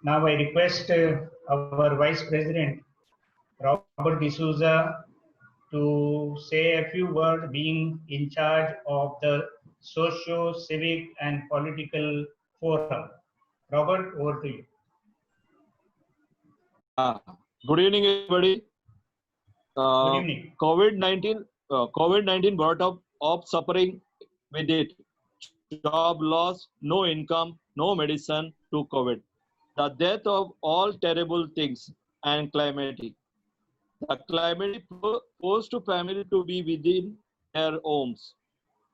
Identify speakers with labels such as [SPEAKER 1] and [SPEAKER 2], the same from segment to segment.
[SPEAKER 1] Now I request our Vice President, Robert D'Souza, to say a few words, being in charge of the Socio-Civic and Political Forum. Robert, over to you.
[SPEAKER 2] Good evening, everybody.
[SPEAKER 1] Good evening.
[SPEAKER 2] COVID-19 brought up suffering with it. Job loss, no income, no medicine to COVID. The death of all terrible things and calamity. The calamity forced family to be within their homes.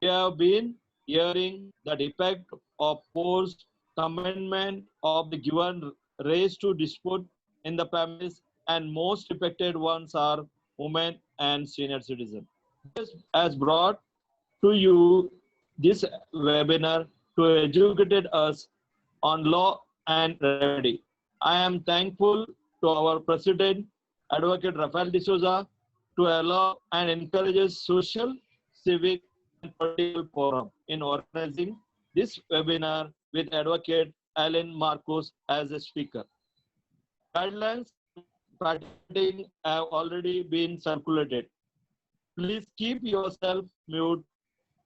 [SPEAKER 2] We have been hearing the effect of forced commandment of the given race to dispute in the families, and most affected ones are women and senior citizens. This has brought to you this webinar to educate us on law and remedy. I am thankful to our President, Advocate Rafael D'Souza, to allow and encourages social, civic, and political forum in organizing this webinar with Advocate Alan Marcos as a speaker. Guidelines participating have already been circulated. Please keep yourself mute.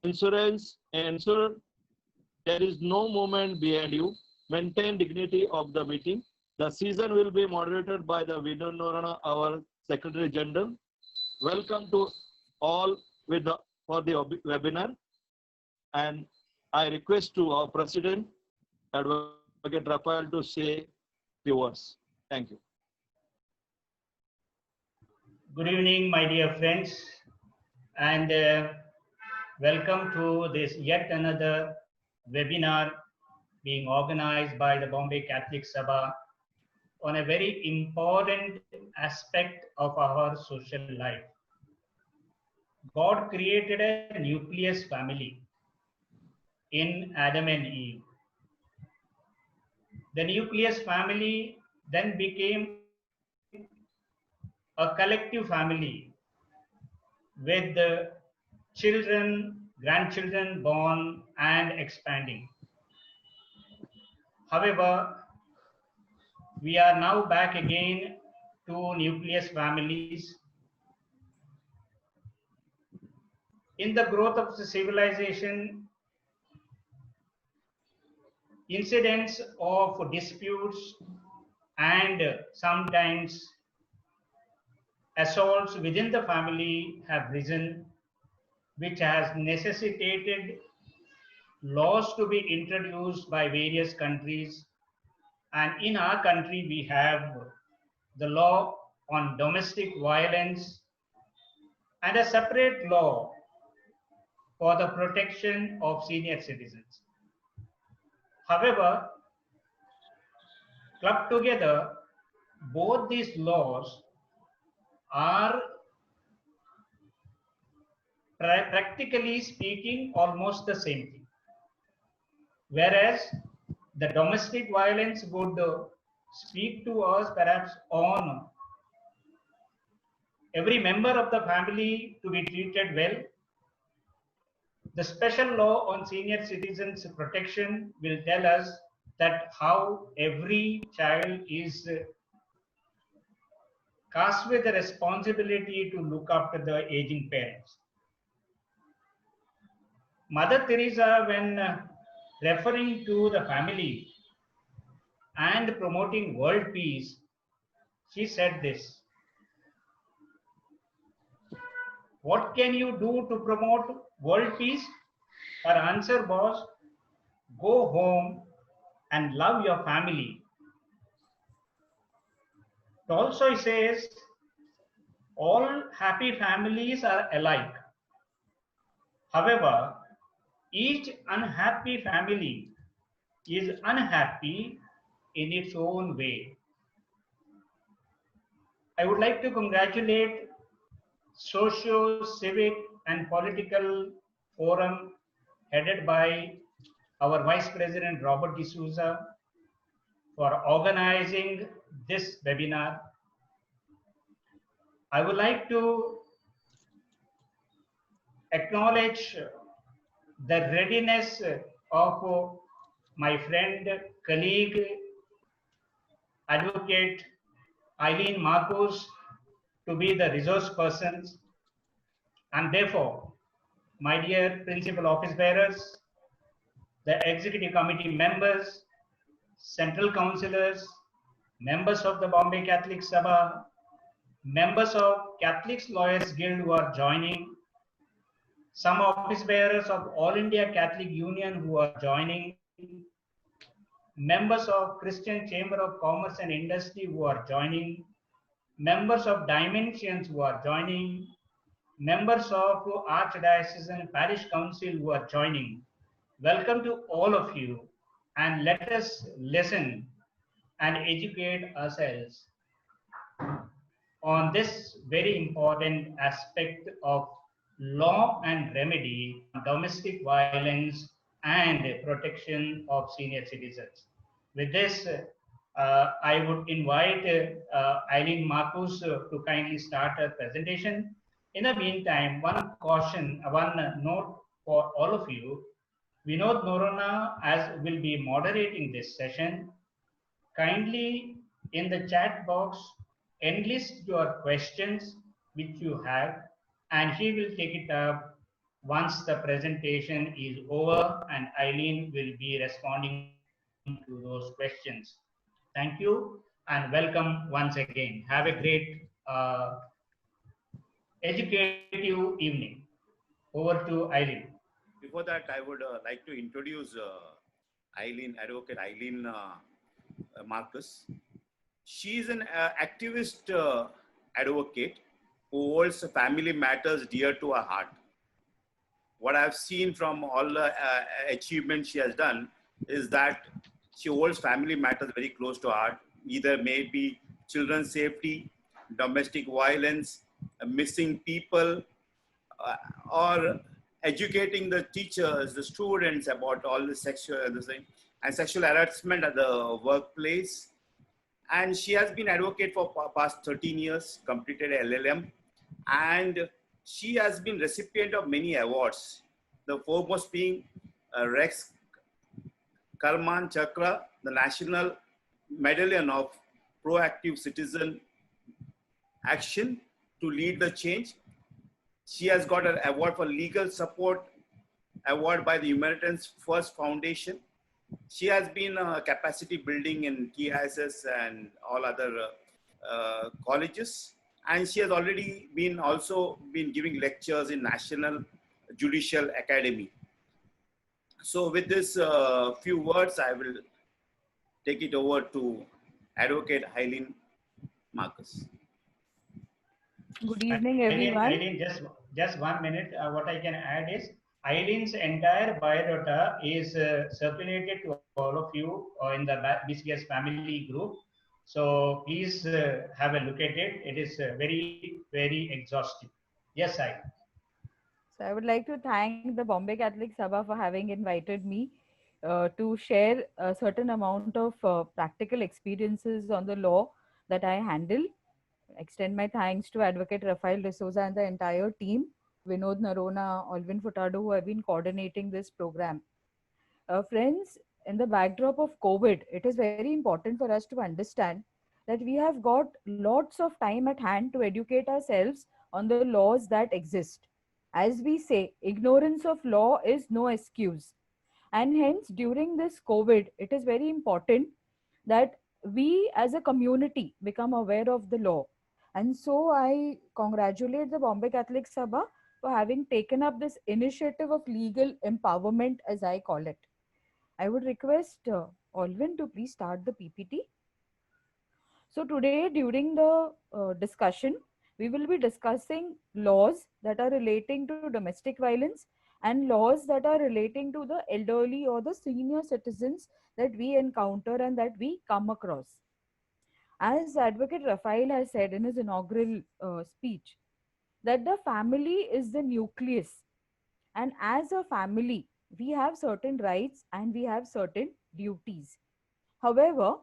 [SPEAKER 2] Ensure there is no movement behind you. Maintain dignity of the meeting. The session will be moderated by the Vinod Norana, our Secretary General. Welcome to all for the webinar. And I request to our President, Advocate Rafael, to say the words. Thank you.
[SPEAKER 1] Good evening, my dear friends, and welcome to this yet another webinar being organized by the Bombay Catholic Sabha on a very important aspect of our social life. God created a nucleus family in Adam and Eve. The nucleus family then became a collective family with the children, grandchildren born and expanding. However, we are now back again to nucleus families, in the growth of the civilization, incidents of disputes and sometimes assaults within the family have risen, which has necessitated laws to be introduced by various countries. And in our country, we have the law on domestic violence and a separate law for the protection of senior citizens. However, clubbed together, both these laws are practically speaking almost the same thing. Whereas the domestic violence would speak to us perhaps on every member of the family to be treated well. The special law on senior citizens protection will tell us that how every child is cast with the responsibility to look after the aging parents. Mother Teresa, when referring to the family and promoting world peace, she said this: what can you do to promote world peace? Her answer was, go home and love your family. Tolstoy says, all happy families are alike. However, each unhappy family is unhappy in its own way. I would like to congratulate Socio, Civic and Political Forum headed by our Vice President Robert D'Souza for organizing this webinar. I would like to acknowledge the readiness of my friend, colleague, Advocate Eileen Marcos to be the resource persons, and therefore, my dear principal office bearers, the executive committee members, central councillors, members of the Bombay Catholic Sabha, members of Catholics Lawyers Guild who are joining, some office bearers of All India Catholic Union who are joining, members of Christian Chamber of Commerce and Industry who are joining, members of Dimensions who are joining, members of Archdiocesan Parish Council who are joining. Welcome to all of you, and let us listen and educate ourselves on this very important aspect of law and remedy on domestic violence and protection of senior citizens. With this, I would invite Eileen Marcus to kindly start her presentation. In the meantime, one caution, one note for all of you. Vinod Norona will be moderating this session. Kindly in the chat box enlist your questions which you have, and he will take it up once the presentation is over, and Eileen will be responding to those questions. Thank you and welcome once again. Have a great educative evening. Over to Eileen.
[SPEAKER 3] Before that, I would like to introduce Eileen, Advocate Eileen Marcus. She is an activist advocate who holds family matters dear to her heart. What I've seen from all the achievements she has done is that she holds family matters very close to her heart, either maybe children's safety, domestic violence, missing people, or educating the teachers, the students about all the sexual and sexual harassment at the workplace. And she has been advocate for past 13 years, completed LLM, and she has been recipient of many awards. The foremost being Rex Karman Chakra, the National Medallion of Proactive Citizen Action to lead the change. She has got an award for legal support award by the Humanitarians First Foundation. She has been capacity building in TISS and all other colleges, and she has already been also been giving lectures in National Judicial Academy. So with this few words, I will take it over to Advocate Eileen Marcus.
[SPEAKER 4] Good evening, everyone.
[SPEAKER 1] Eileen, just 1 minute. What I can add is Eileen's entire biodata is circulated to all of you in the BCS family group. So please have a look at it. It is very exhaustive. Yes, I.
[SPEAKER 4] So I would like to thank the Bombay Catholic Sabha for having invited me to share a certain amount of practical experiences on the law that I handle. Extend my thanks to Advocate Rafael D'Souza and the entire team, Vinod Narona, Alvin Furtado, who have been coordinating this program. Friends, in the backdrop of COVID, it is very important for us to understand that we have got lots of time at hand to educate ourselves on the laws that exist. As we say, ignorance of law is no excuse. And hence, during this COVID, it is very important that we as a community become aware of the law. And so I congratulate the Bombay Catholic Sabha for having taken up this initiative of legal empowerment, as I call it. I would request Alvin to please start the PPT. So today during the discussion, we will be discussing laws that are relating to domestic violence and laws that are relating to the elderly or the senior citizens that we encounter and that we come across. As Advocate Rafael has said in his inaugural speech, that the family is the nucleus. And as a family, we have certain rights and we have certain duties. However,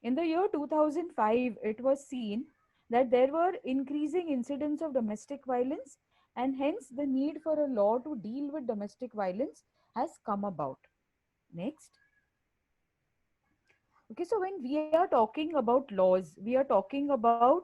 [SPEAKER 4] in the year 2005, it was seen that there were increasing incidents of domestic violence, and hence the need for a law to deal with domestic violence has come about. Next. Okay, so when we are talking about laws, we are talking about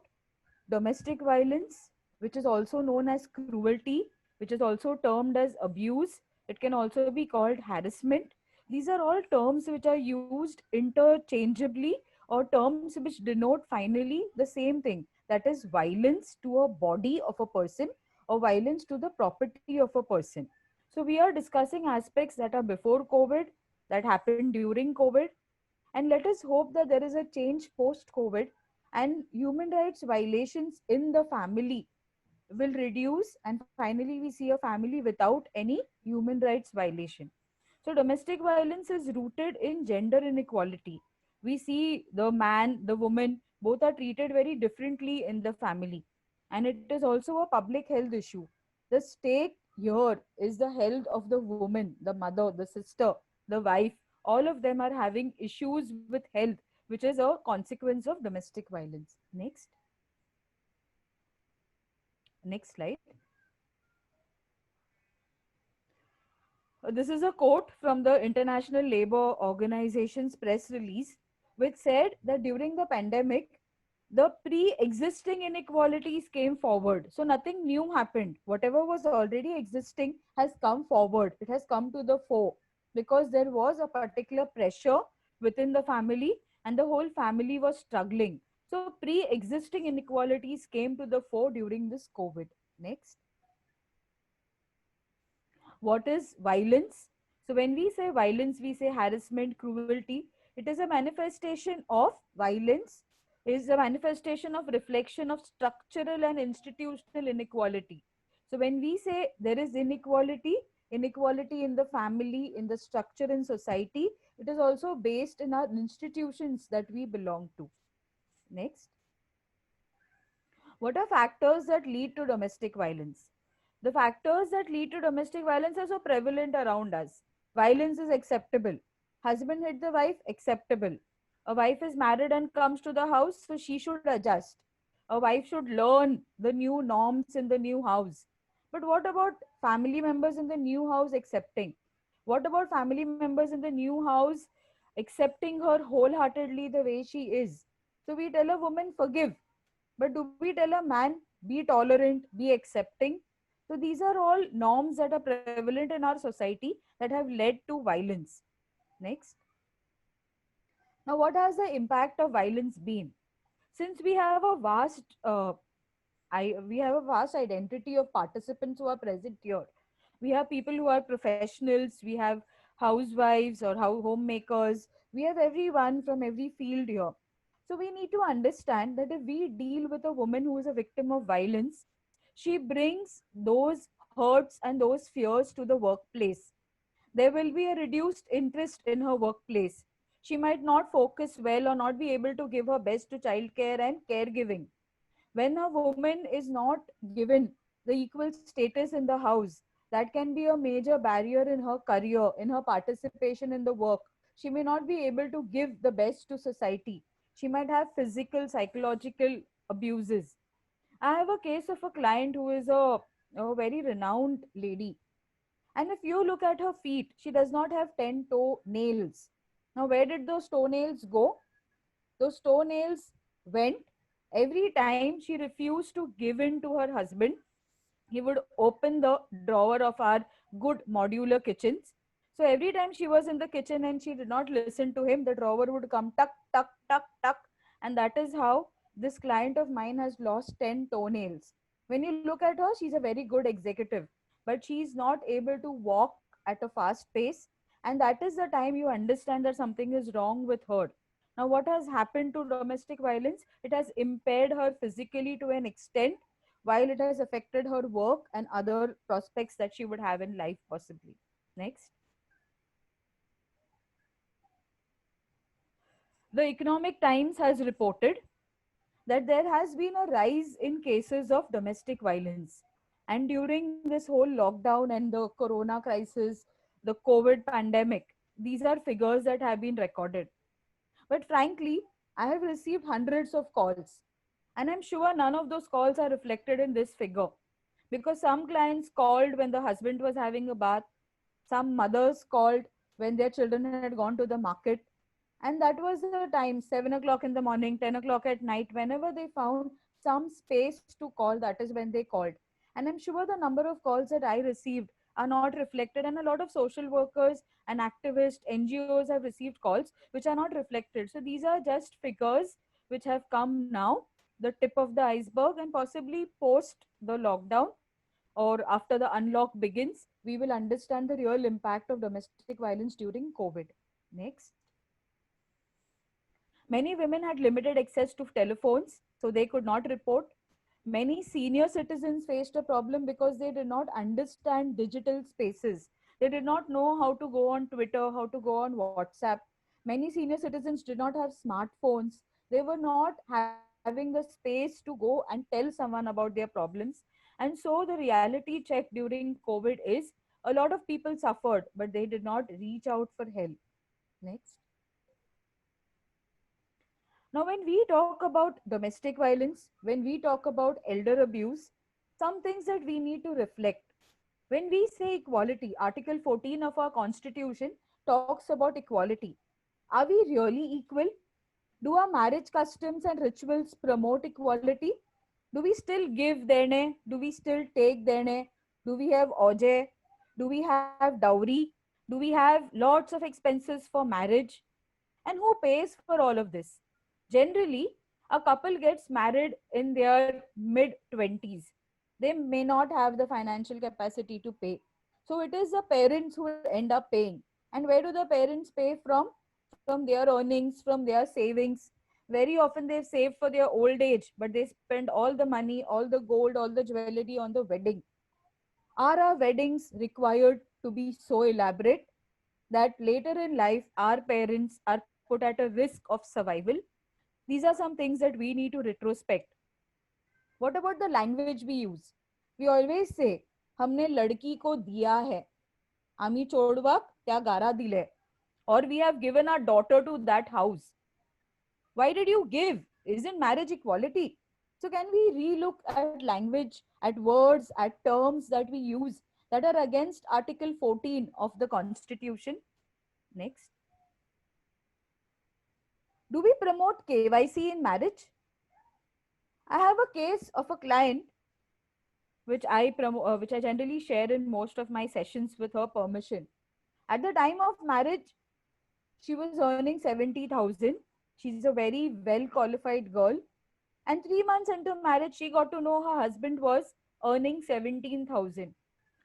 [SPEAKER 4] domestic violence, which is also known as cruelty, which is also termed as abuse. It can also be called harassment. These are all terms which are used interchangeably, or terms which denote finally the same thing, that is violence to a body of a person or violence to the property of a person. So we are discussing aspects that are before COVID, that happened during COVID, and let us hope that there is a change post COVID and human rights violations in the family will reduce, and finally we see a family without any human rights violation. So domestic violence is rooted in gender inequality. We see the man, the woman, both are treated very differently in the family. And it is also a public health issue. The stake here is the health of the woman, the mother, the sister, the wife. All of them are having issues with health, which is a consequence of domestic violence. Next slide. This is a quote from the International Labour Organization's press release, which said that during the pandemic, the pre-existing inequalities came forward. So nothing new happened. Whatever was already existing has come forward. It has come to the fore because there was a particular pressure within the family and the whole family was struggling. So pre-existing inequalities came to the fore during this COVID. Next. What is violence? So when we say violence, we say harassment, cruelty. It is a manifestation of violence, is a manifestation of reflection of structural and institutional inequality. So when we say there is inequality in the family, in the structure in society, it is also based in our institutions that we belong to. Next. What are factors that lead to domestic violence? The factors that lead to domestic violence are so prevalent around us. Violence is acceptable. Husband hit the wife, acceptable. A wife is married and comes to the house, so she should adjust. A wife should learn the new norms in the new house. But what about family members in the new house accepting? What about family members in the new house accepting her wholeheartedly the way she is? So we tell a woman, forgive. But do we tell a man, be tolerant, be accepting? So So these are all norms that are prevalent in our society that have led to violence. Next. Now, what has the impact of violence been? Since we have a vast identity of participants who are present here. We have people who are professionals, we have housewives or homemakers, we have everyone from every field here. So we need to understand that if we deal with a woman who is a victim of violence, she brings those hurts and those fears to the workplace. There will be a reduced interest in her workplace. She might not focus well or not be able to give her best to childcare and caregiving. When a woman is not given the equal status in the house, that can be a major barrier in her career, in her participation in the work. She may not be able to give the best to society. She might have physical, psychological abuses. I have a case of a client who is a very renowned lady. And if you look at her feet, she does not have 10 toe nails. Now, where did those toenails go? Those toenails went every time she refused to give in to her husband. He would open the drawer of our good modular kitchens. So every time she was in the kitchen and she did not listen to him, the drawer would come tuck, tuck, tuck, tuck. And that is how this client of mine has lost 10 toenails. When you look at her, she's a very good executive, but she's not able to walk at a fast pace. And that is the time you understand that something is wrong with her. Now, what has happened to domestic violence? It has impaired her physically to an extent, while it has affected her work and other prospects that she would have in life, possibly. Next. The Economic Times has reported that there has been a rise in cases of domestic violence. And during this whole lockdown and the corona crisis, the COVID pandemic, these are figures that have been recorded. But frankly, I have received hundreds of calls, and I'm sure none of those calls are reflected in this figure, because some clients called when the husband was having a bath, some mothers called when their children had gone to the market, and that was the time, 7 o'clock in the morning, 10 o'clock at night, whenever they found some space to call, that is when they called. And I'm sure the number of calls that I received are not reflected, and a lot of social workers and activists, NGOs have received calls which are not reflected. So these are just figures which have come now, the tip of the iceberg, and possibly post the lockdown or after the unlock begins, we will understand the real impact of domestic violence during COVID. Next. Many women had limited access to telephones, so they could not report. Many senior citizens faced a problem because they did not understand digital spaces. They did not know how to go on Twitter, how to go on WhatsApp. Many senior citizens did not have smartphones. They were not having the space to go and tell someone about their problems. And so the reality check during COVID is a lot of people suffered, but they did not reach out for help. Next. Now, when we talk about domestic violence, when we talk about elder abuse, some things that we need to reflect. When we say equality, Article 14 of our Constitution talks about equality. Are we really equal? Do our marriage customs and rituals promote equality? Do we still give dene? Do we still take dene? Do we have oje? Do we have dowry? Do we have lots of expenses for marriage? And who pays for all of this? Generally, a couple gets married in their mid 20s. They may not have the financial capacity to pay. So it is the parents who end up paying. And where do the parents pay from? From their earnings, from their savings. Very often they save for their old age, but they spend all the money, all the gold, all the jewelry on the wedding. Are our weddings required to be so elaborate that later in life our parents are put at a risk of survival? These are some things that we need to retrospect. What about the language we use? We always say, हमने लड़की को दिया है, आमी चोडवाक त्या गारा दिले, or we have given our daughter to that house. Why did you give? Isn't marriage equality? So can we relook at language, at words, at terms that we use that are against Article 14 of the Constitution? Next. Do we promote KYC in marriage? I have a case of a client which I generally share in most of my sessions with her permission. At the time of marriage, she was earning 70,000. She's a very well qualified girl. And 3 months into marriage, she got to know her husband was earning 17,000.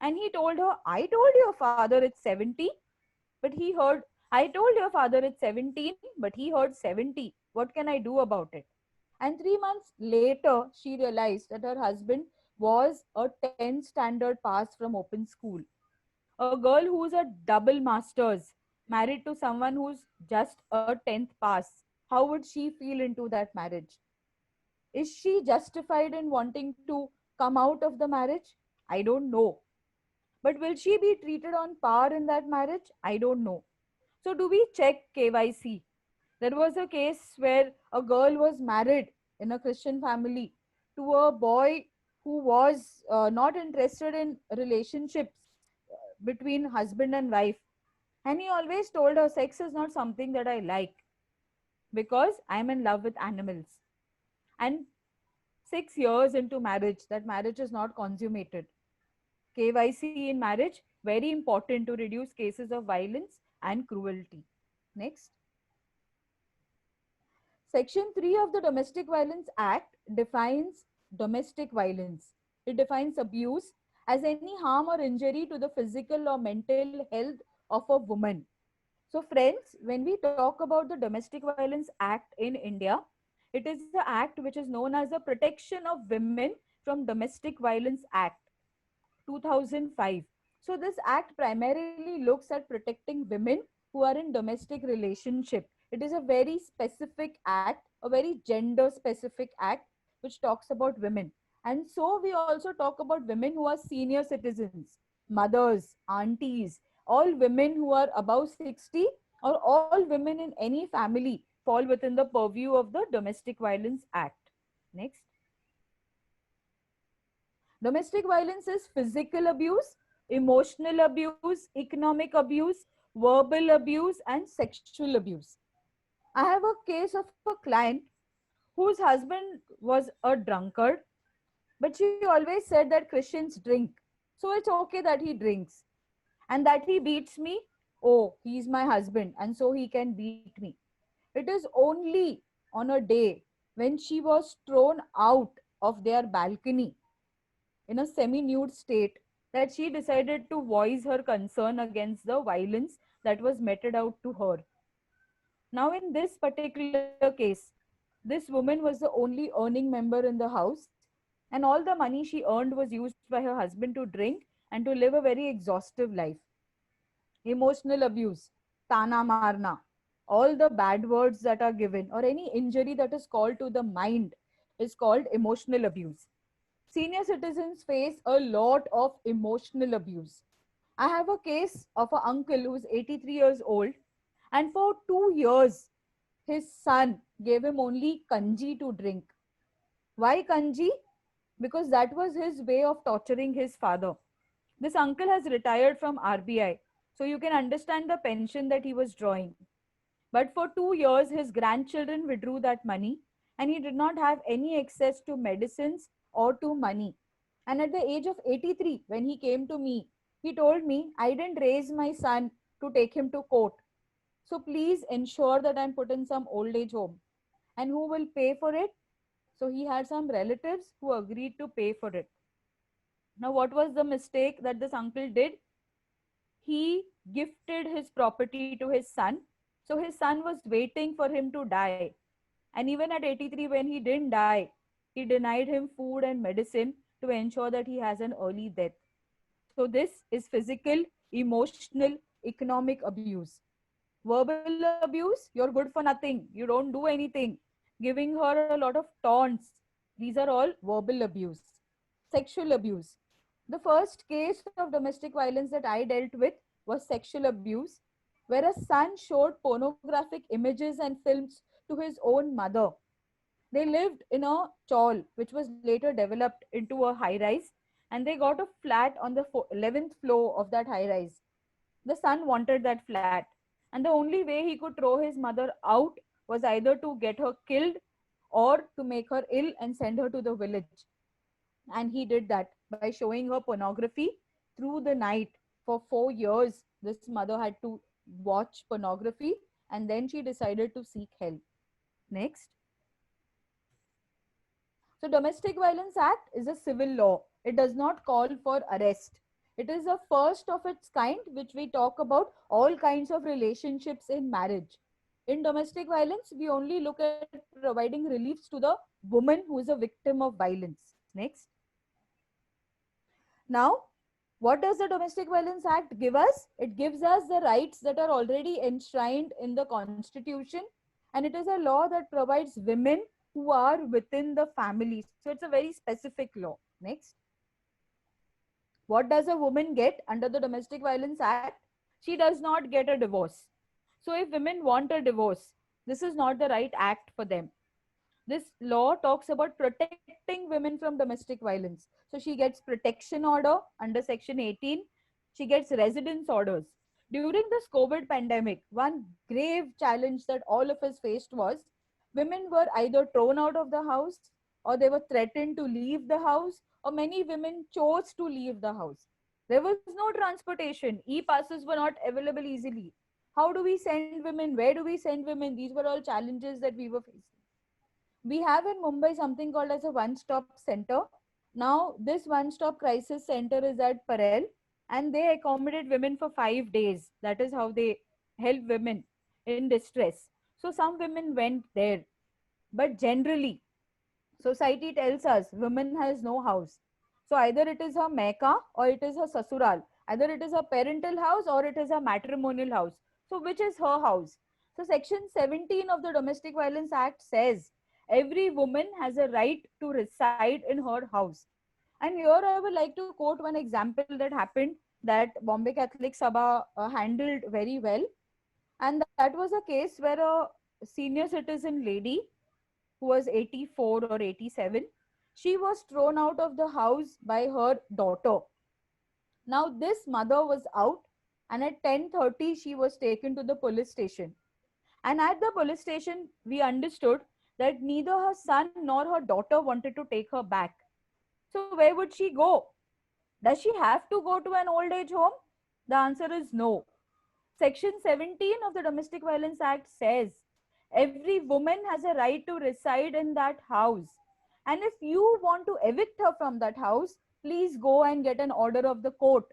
[SPEAKER 4] And he told her, I told your father it's 70, but he heard, I told your father it's 17, but he heard 70. What can I do about it? And 3 months later, she realized that her husband was a 10th standard pass from open school. A girl who's a double master's married to someone who's just a 10th pass. How would she feel into that marriage? Is she justified in wanting to come out of the marriage? I don't know. But will she be treated on par in that marriage? I don't know. So, do we check KYC? There was a case where a girl was married in a Christian family to a boy who was not interested in relationships between husband and wife. And he always told her, sex is not something that I like because I'm in love with animals. And 6 years into marriage, that marriage is not consummated. KYC in marriage, very important to reduce cases of violence and cruelty. Next. Section 3 of the Domestic Violence Act defines domestic violence. It defines abuse as any harm or injury to the physical or mental health of a woman. So, friends, when we talk about the Domestic Violence Act in India, it is the act which is known as the Protection of Women from Domestic Violence Act 2005. So, this act primarily looks at protecting women who are in domestic relationship. It is a very specific act, a very gender specific act which talks about women. And so we also talk about women who are senior citizens, mothers, aunties, all women who are above 60, or all women in any family fall within the purview of the Domestic Violence Act. Next. Domestic violence is physical abuse, emotional abuse, economic abuse, verbal abuse, and sexual abuse. I have a case of a client whose husband was a drunkard, but she always said that Christians drink. So it's okay that he drinks. And that he beats me. Oh, he's my husband, and so he can beat me. It is only on a day when she was thrown out of their balcony in a semi nude state that she decided to voice her concern against the violence that was meted out to her. Now, in this particular case, this woman was the only earning member in the house, and all the money she earned was used by her husband to drink and to live a very exhaustive life. Emotional abuse, tana marna, all the bad words that are given, or any injury that is called to the mind is called emotional abuse. Senior citizens face a lot of emotional abuse. I have a case of an uncle who is 83 years old, and for 2 years, his son gave him only kanji to drink. Why kanji? Because that was his way of torturing his father. This uncle has retired from RBI, so you can understand the pension that he was drawing. But for 2 years, his grandchildren withdrew that money, and he did not have any access to medicines or to money. And at the age of 83, when he came to me, he told me, I didn't raise my son to take him to court. So please ensure that I'm put in some old age home. And who will pay for it? So he had some relatives who agreed to pay for it. Now, what was the mistake that this uncle did? He gifted his property to his son. So his son was waiting for him to die. And even at 83, when he didn't die, he denied him food and medicine to ensure that he has an early death. So this is physical, emotional, economic abuse. Verbal abuse, you're good for nothing. You don't do anything. Giving her a lot of taunts. These are all verbal abuse. Sexual abuse. The first case of domestic violence that I dealt with was sexual abuse, where a son showed pornographic images and films to his own mother. They lived in a chawl, which was later developed into a high rise, and they got a flat on the 11th floor of that high rise. The son wanted that flat, and the only way he could throw his mother out was either to get her killed or to make her ill and send her to the village. And he did that. by showing her pornography through the night. For 4 years, this mother had to watch pornography, and then she decided to seek help. Next. So, Domestic Violence Act is a civil law. It does not call for arrest. It is a first of its kind, which we talk about all kinds of relationships in marriage. In domestic violence, we only look at providing reliefs to the woman who is a victim of violence. Next. Now, what does the Domestic Violence Act give us? It gives us the rights that are already enshrined in the Constitution, and it is a law that provides women who are within the family. So it's a very specific law. Next. What does a woman get under the Domestic Violence Act? She does not get a divorce. So if women want a divorce, this is not the right act for them. This law talks about protecting women from domestic violence. So she gets protection order under section 18. She gets residence orders. During this COVID pandemic, one grave challenge that all of us faced was women were either thrown out of the house, or they were threatened to leave the house, or many women chose to leave the house. There was no transportation. E-passes were not available easily. How do we send women? Where do we send women? These were all challenges that we were facing. We have in Mumbai something called as a one-stop center. Now, this one-stop crisis center is at Parel, and they accommodate women for 5 days. That is how they help women in distress. So some women went there. But generally, society tells us woman has no house. So either it is her Mecca or it is her Sasural. Either it is a parental house or it is a matrimonial house. So which is her house? So section 17 of the Domestic Violence Act says every woman has a right to reside in her house. And here I would like to quote one example that happened that Bombay Catholic Sabha handled very well. And that was a case where a senior citizen lady who was 84 or 87, she was thrown out of the house by her daughter. Now this mother was out, and at 10:30 she was taken to the police station. And at the police station, we understood that neither her son nor her daughter wanted to take her back. So where would she go? Does she have to go to an old age home? The answer is no. Section 17 of the Domestic Violence Act says every woman has a right to reside in that house. And if you want to evict her from that house, please go and get an order of the court.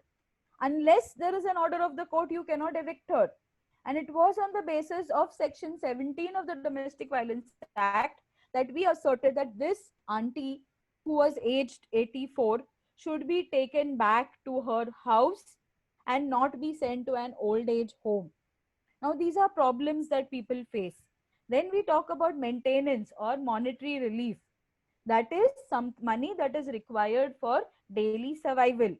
[SPEAKER 4] Unless there is an order of the court, you cannot evict her. And it was on the basis of section 17 of the Domestic Violence Act that we asserted that this auntie who was aged 84 should be taken back to her house and not be sent to an old age home. Now, these are problems that people face. Then we talk about maintenance or monetary relief. That is some money that is required for daily survival.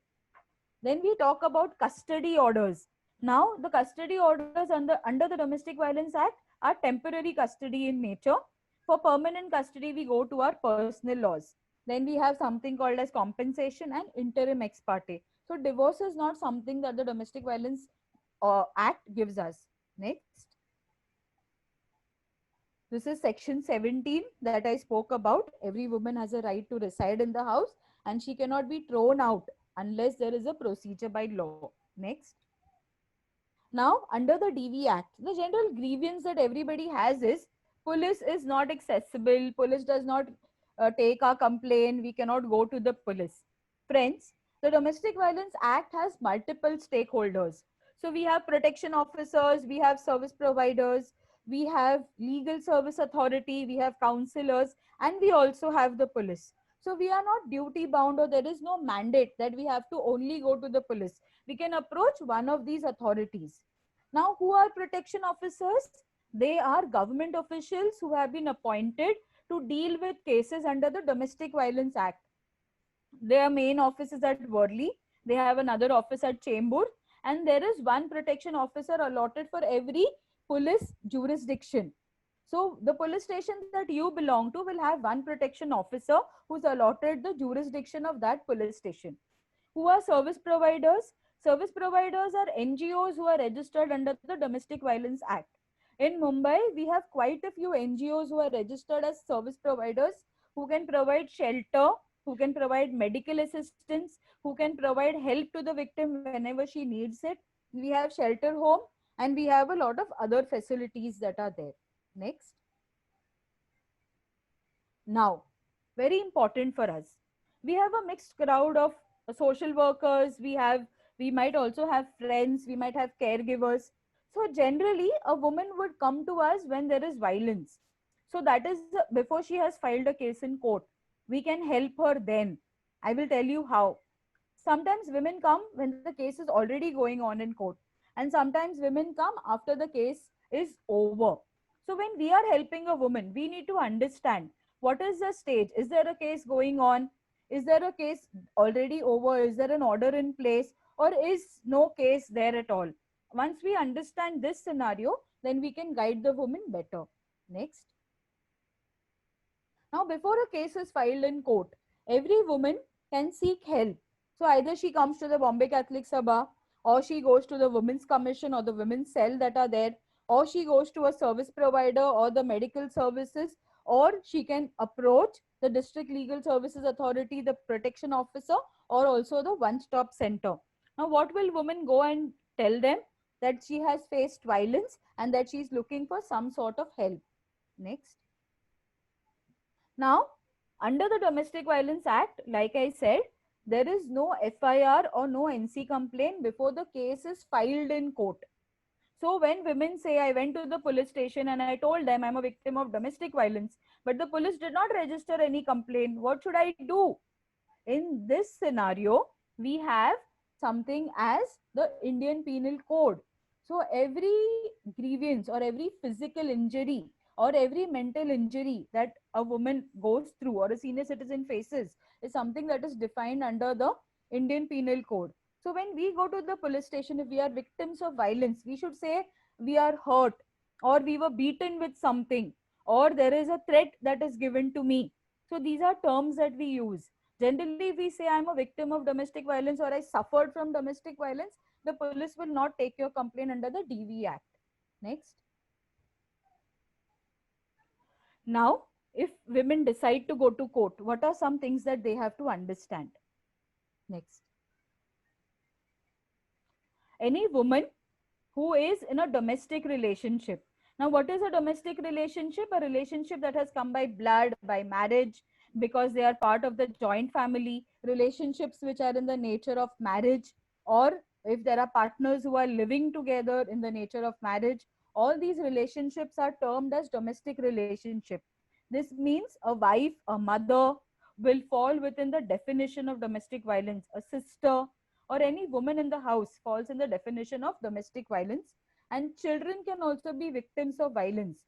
[SPEAKER 4] Then we talk about custody orders. Now, the custody orders under the Domestic Violence Act are temporary custody in nature. For permanent custody, we go to our personal laws. Then we have something called as compensation and interim ex parte. So divorce is not something that the Domestic Violence Act gives us. Next. This is section 17 that I spoke about. Every woman has a right to reside in the house and she cannot be thrown out unless there is a procedure by law. Next. Now, under the DV Act, the general grievance that everybody has is police is not accessible. Police does not take our complaint. We cannot go to the police. Friends, the Domestic Violence Act has multiple stakeholders. So we have protection officers, we have service providers, we have legal service authority, we have counselors, and we also have the police. So we are not duty bound, or there is no mandate that we have to only go to the police. We can approach one of these authorities. Now, who are protection officers? They are government officials who have been appointed to deal with cases under the Domestic Violence Act. Their main office is at Worli. They have another office at Chembur, and there is one protection officer allotted for every police jurisdiction. So the police station that you belong to will have one protection officer who's allotted the jurisdiction of that police station. Who are service providers? Service providers are NGOs who are registered under the Domestic Violence Act. In Mumbai, we have quite a few NGOs who are registered as service providers who can provide shelter, who can provide medical assistance, who can provide help to the victim whenever she needs it. We have shelter home, and we have a lot of other facilities that are there. Next. Now, very important for us, we have a mixed crowd of social workers. We might also have friends, we might have caregivers. So generally a woman would come to us when there is violence. So that is before she has filed a case in court. We can help her then. I will tell you how. Sometimes women come when the case is already going on in court, and sometimes women come after the case is over. So when we are helping a woman, we need to understand what is the stage. Is there a case going on? Is there a case already over? Is there an order in place, or is no case there at all? Once we understand this scenario, then we can guide the woman better. Next. Now, before a case is filed in court, every woman can seek help. So either she comes to the Bombay Catholic Sabha, or she goes to the Women's Commission or the Women's Cell that are there, or she goes to a service provider or the medical services, or she can approach the District Legal Services Authority, the protection officer, or also the one-stop center. Now, what will women go and tell them? That she has faced violence and that she is looking for some sort of help. Next. Now, under the Domestic Violence Act, like I said, there is no FIR or no NC complaint before the case is filed in court. So when women say, I went to the police station and I told them I'm a victim of domestic violence, but the police did not register any complaint, what should I do? In this scenario, we have something as the Indian Penal Code. So every grievance or every physical injury or every mental injury that a woman goes through or a senior citizen faces is something that is defined under the Indian Penal Code. So when we go to the police station, if we are victims of violence, we should say we are hurt, or we were beaten with something, or there is a threat that is given to me. So these are terms that we use. Generally, if we say I'm a victim of domestic violence or I suffered from domestic violence, the police will not take your complaint under the DV Act. Next. Now, if women decide to go to court, what are some things that they have to understand? Next. Any woman who is in a domestic relationship. Now, what is a domestic relationship? A relationship that has come by blood, by marriage, because they are part of the joint family, relationships which are in the nature of marriage, or if there are partners who are living together in the nature of marriage, all these relationships are termed as domestic relationship. This means a wife, a mother will fall within the definition of domestic violence. A sister or any woman in the house falls in the definition of domestic violence, and children can also be victims of violence.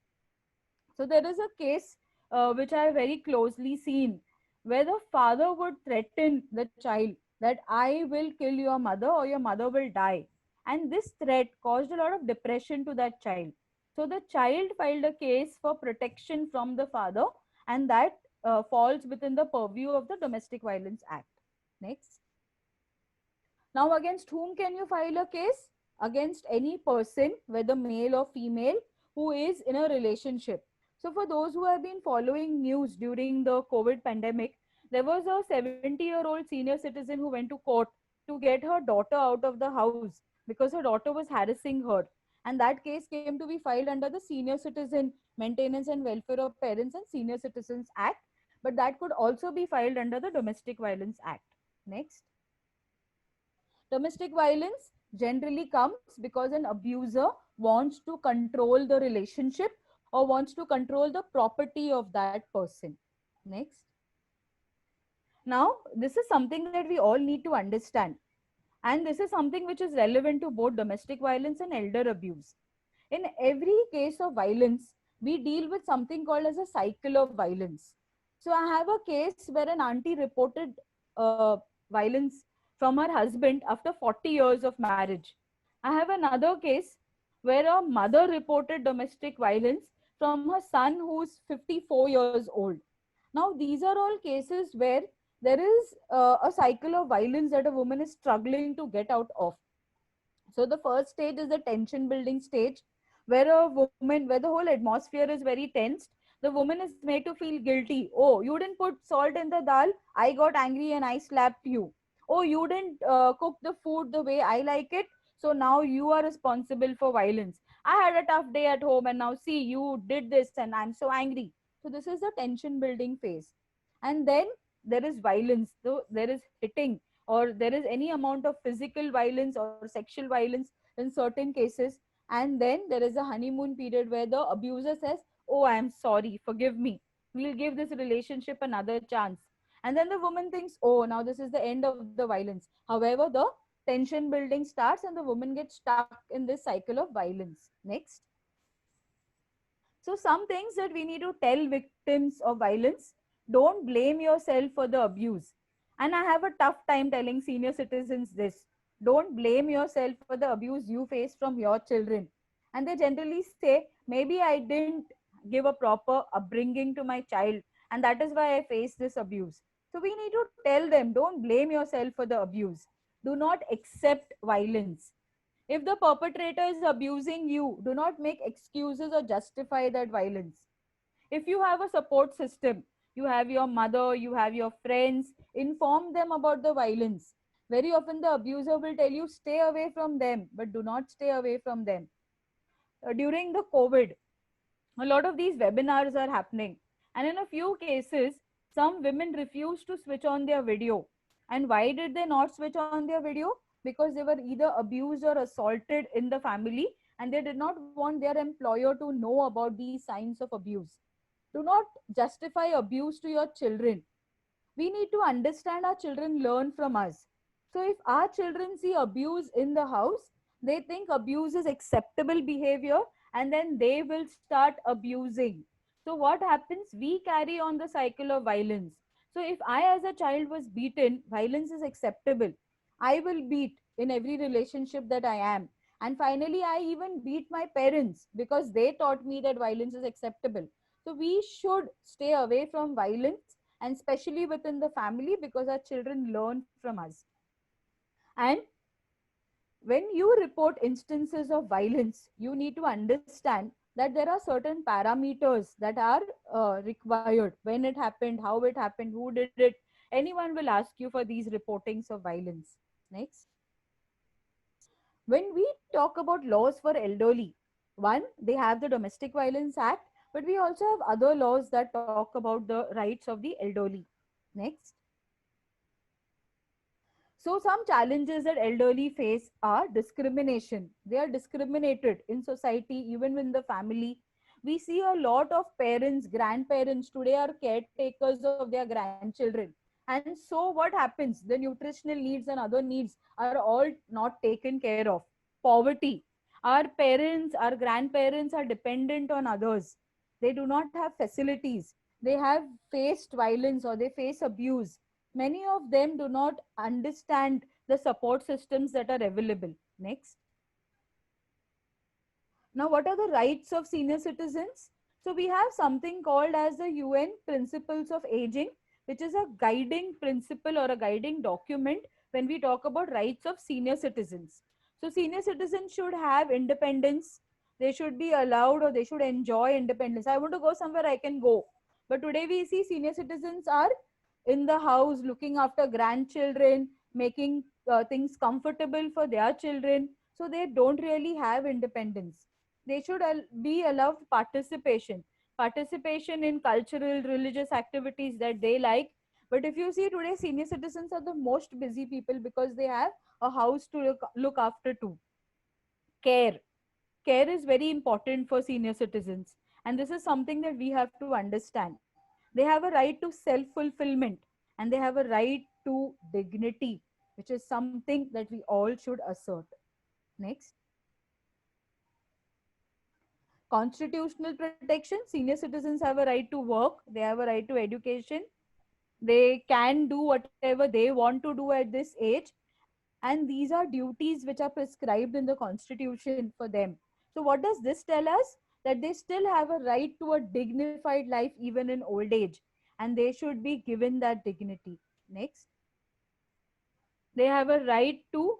[SPEAKER 4] So there is a case which I have very closely seen, where the father would threaten the child that I will kill your mother or your mother will die. And this threat caused a lot of depression to that child. So the child filed a case for protection from the father, and that falls within the purview of the Domestic Violence Act. Next. Now, against whom can you file a case? Against any person, whether male or female, who is in a relationship. So for those who have been following news during the COVID pandemic, there was a 70-year-old senior citizen who went to court to get her daughter out of the house because her daughter was harassing her. And that case came to be filed under the Senior Citizen Maintenance and Welfare of Parents and Senior Citizens Act. But that could also be filed under the Domestic Violence Act. Next. Domestic violence generally comes because an abuser wants to control the relationship or wants to control the property of that person. Next. Now, this is something that we all need to understand. And this is something which is relevant to both domestic violence and elder abuse. In every case of violence, we deal with something called as a cycle of violence. So I have a case where an auntie reported violence from her husband after 40 years of marriage. I have another case where a mother reported domestic violence from her son who's 54 years old. Now, these are all cases where there is a cycle of violence that a woman is struggling to get out of. So the first stage is the tension building stage, where a woman, where the whole atmosphere is very tensed, The woman is made to feel guilty. Oh, you didn't put salt in the dal. I got angry and I slapped you. Oh, you didn't cook the food the way I like it. So now you are responsible for violence. I had a tough day at home and now see you did this and I'm so angry. So this is the tension building phase. And then there is violence. So there is hitting or there is any amount of physical violence or sexual violence in certain cases. And then there is a honeymoon period where the abuser says, oh, I am sorry, forgive me. We'll give this relationship another chance. And then the woman thinks, oh, now this is the end of the violence. However, the tension building starts and the woman gets stuck in this cycle of violence. Next. So, some things that we need to tell victims of violence: don't blame yourself for the abuse. And I have a tough time telling senior citizens this: don't blame yourself for the abuse you face from your children. And they generally say, maybe I didn't give a proper upbringing to my child, and that is why I face this abuse. So, we need to tell them, don't blame yourself for the abuse. Do not accept violence. If the perpetrator is abusing you, do not make excuses or justify that violence. If you have a support system, you have your mother, you have your friends, inform them about the violence. Very often, the abuser will tell you, stay away from them, but do not stay away from them. During the COVID, a lot of these webinars are happening. And in a few cases, some women refused to switch on their video. And why did they not switch on their video? Because they were either abused or assaulted in the family, and they did not want their employer to know about these signs of abuse. Do not justify abuse to your children. We need to understand our children learn from us. So if our children see abuse in the house, they think abuse is acceptable behavior, and then they will start abusing. So what happens? We carry on the cycle of violence. So if I as a child was beaten, violence is acceptable. I will beat in every relationship that I am. And finally, I even beat my parents because they taught me that violence is acceptable. So we should stay away from violence, and especially within the family, because our children learn from us. And when you report instances of violence, you need to understand that there are certain parameters that are required: when it happened, how it happened, who did it. Anyone will ask you for these reportings of violence. Next. When we talk about laws for elderly, one, they have the Domestic Violence Act, but we also have other laws that talk about the rights of the elderly. Next. So some challenges that elderly face are discrimination. They are discriminated in society, even in the family. We see a lot of parents, grandparents today are caretakers of their grandchildren. And so what happens? The nutritional needs and other needs are all not taken care of. Poverty. Our parents, our grandparents are dependent on others. They do not have facilities. They have faced violence or they face abuse. Many of them do not understand the support systems that are available. Next. Now, what are the rights of senior citizens? So we have something called as the UN Principles of Aging, which is a guiding principle or a guiding document when we talk about rights of senior citizens. So senior citizens should have independence. They should be allowed or they should enjoy independence. I want to go somewhere, I can go. But today we see senior citizens are in the house looking after grandchildren, making things comfortable for their children. So they don't really have independence. They should be allowed participation in cultural, religious activities that they like. But if you see today, senior citizens are the most busy people because they have a house to look after too. Care is very important for senior citizens, and this is something that we have to understand. They have a right to self fulfillment, and they have a right to dignity, which is something that we all should assert. Next. Constitutional protection: senior citizens have a right to work, they have a right to education, they can do whatever they want to do at this age, and these are duties which are prescribed in the constitution for them. So what does this tell us? That they still have a right to a dignified life even in old age, and they should be given that dignity. Next. They have a right to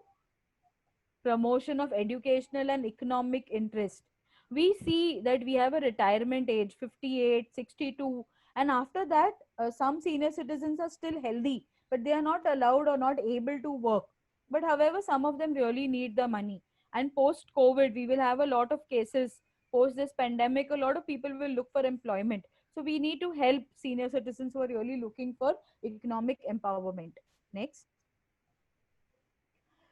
[SPEAKER 4] promotion of educational and economic interest. We see that we have a retirement age 58, 62, and after that, some senior citizens are still healthy, but they are not allowed or not able to work. But however, some of them really need the money. And post COVID, we will have a lot of cases. Post this pandemic, a lot of people will look for employment. So we need to help senior citizens who are really looking for economic empowerment. Next.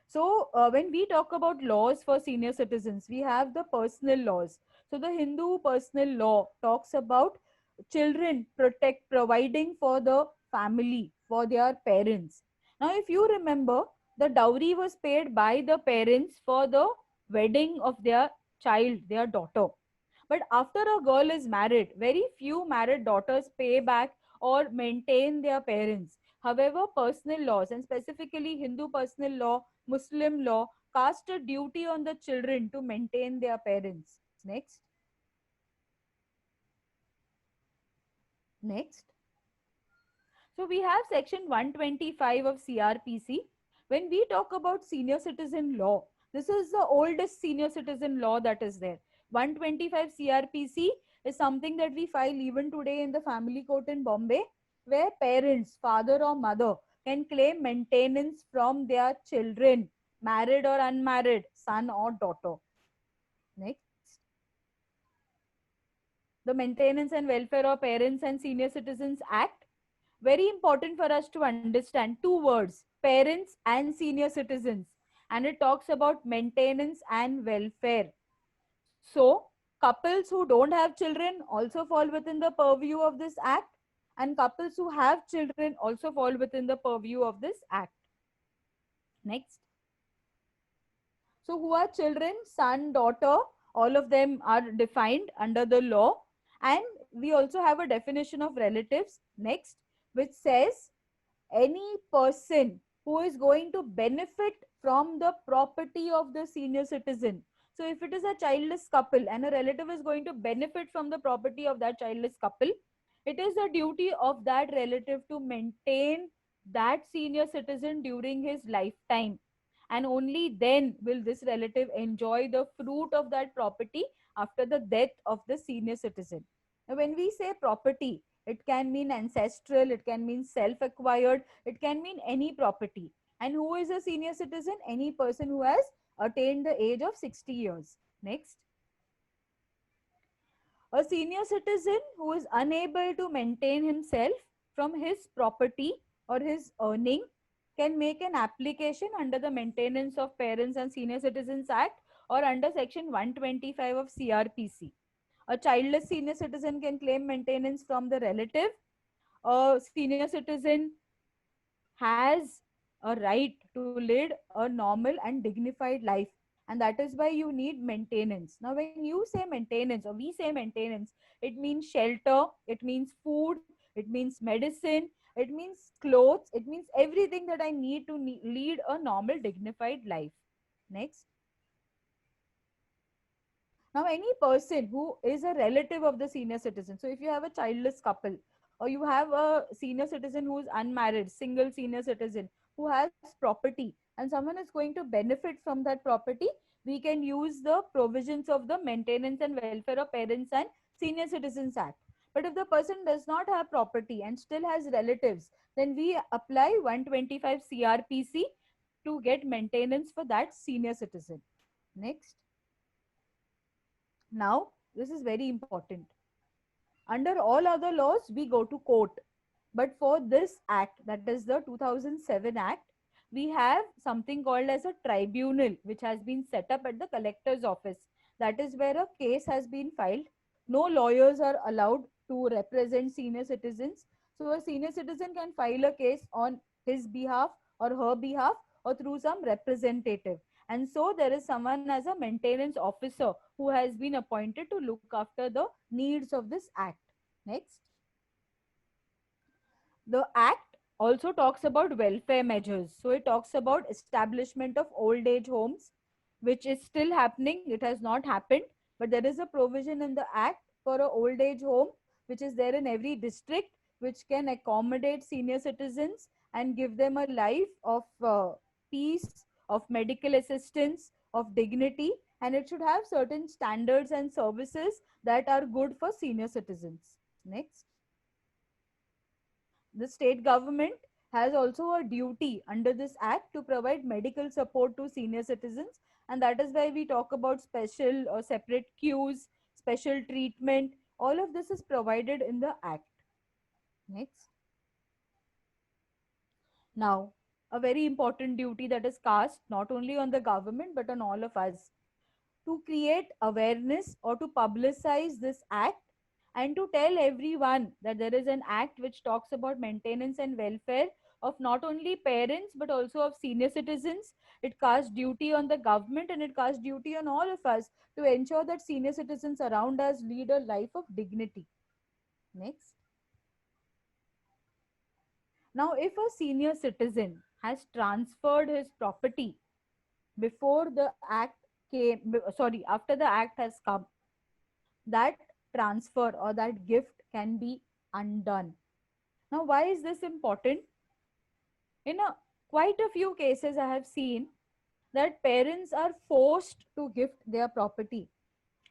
[SPEAKER 4] So, when we talk about laws for senior citizens, we have the personal laws. So, the Hindu personal law talks about children providing for the family, for their parents. Now, if you remember, the dowry was paid by the parents for the wedding of their child, their daughter. But after a girl is married, very few married daughters pay back or maintain their parents. However, personal laws, and specifically Hindu personal law, Muslim law, cast a duty on the children to maintain their parents. Next. Next. So we have section 125 of CRPC. When we talk about senior citizen law, this is the oldest senior citizen law that is there. 125 CRPC is something that we file even today in the family court in Bombay, where parents, father or mother, can claim maintenance from their children, married or unmarried, son or daughter. Next. The Maintenance and Welfare of Parents and Senior Citizens Act, very important for us to understand two words, parents and senior citizens, and it talks about maintenance and welfare. So couples who don't have children also fall within the purview of this act, and couples who have children also fall within the purview of this act. Next. So who are children? Son, daughter, all of them are defined under the law. And we also have a definition of relatives next, which says any person who is going to benefit from the property of the senior citizen. So if it is a childless couple and a relative is going to benefit from the property of that childless couple, it is the duty of that relative to maintain that senior citizen during his lifetime, and only then will this relative enjoy the fruit of that property after the death of the senior citizen. Now, when we say property, it can mean ancestral, it can mean self acquired, it can mean any property. And who is a senior citizen? Any person who has attained the age of 60 years. Next. A senior citizen who is unable to maintain himself from his property or his earning can make an application under the Maintenance of Parents and Senior Citizens Act or under section 125 of CRPC. A childless senior citizen can claim maintenance from the relative. A senior citizen has a right to lead a normal and dignified life, and that is why you need maintenance. Now when you say maintenance or we say maintenance, it means shelter, it means food, it means medicine, it means clothes, it means everything that I need to lead a normal dignified life. Next. Now, any person who is a relative of the senior citizen, so if you have a childless couple or you have a senior citizen who is unmarried, single senior citizen who has property and someone is going to benefit from that property, we can use the provisions of the Maintenance and Welfare of Parents and Senior Citizens Act. But if the person does not have property and still has relatives, then we apply 125 CRPC to get maintenance for that senior citizen. Next. Now, this is very important. Under all other laws, we go to court. But for this act, that is the 2007 Act, we have something called as a tribunal, which has been set up at the collector's office. That is where a case has been filed. No lawyers are allowed to represent senior citizens. So a senior citizen can file a case on his behalf or her behalf or through some representative. And so there is someone as a maintenance officer who has been appointed to look after the needs of this act. Next. The act also talks about welfare measures. So it talks about establishment of old age homes, which is still happening. It has not happened, but there is a provision in the act for a old age home, which is there in every district, which can accommodate senior citizens and give them a life of peace, of medical assistance, of dignity, and it should have certain standards and services that are good for senior citizens. Next, the state government has also a duty under this act to provide medical support to senior citizens, and that is why we talk about special or separate queues, special treatment. All of this is provided in the act. Next, now a very important duty that is cast not only on the government but on all of us to create awareness or to publicize this act and to tell everyone that there is an act which talks about maintenance and welfare of not only parents but also of senior citizens. It casts duty on the government and it casts duty on all of us to ensure that senior citizens around us lead a life of dignity. Next. Now, if a senior citizen has transferred his property before the act after the act has come, that transfer or that gift can be undone. Now, why is this important? In quite a few cases, I have seen that parents are forced to gift their property.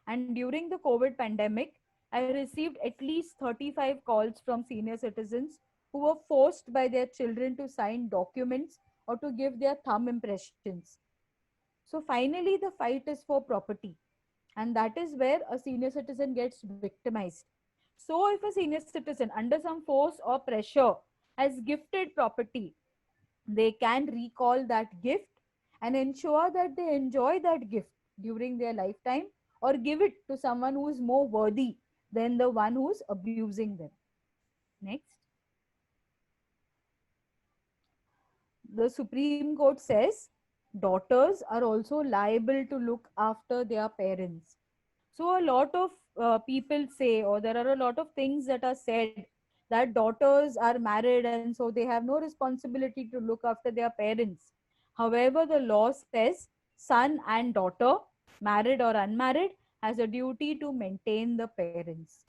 [SPEAKER 4] And during the COVID pandemic, I received at least 35 calls from senior citizens who were forced by their children to sign documents or to give their thumb impressions. So finally, the fight is for property. And that is where a senior citizen gets victimized. So, if a senior citizen, under some force or pressure, has gifted property, they can recall that gift and ensure that they enjoy that gift during their lifetime or give it to someone who is more worthy than the one who is abusing them. Next. The Supreme Court says daughters are also liable to look after their parents. So a lot of people say, or there are a lot of things that are said, that daughters are married and so they have no responsibility to look after their parents. However, the law says son and daughter, married or unmarried, has a duty to maintain the parents.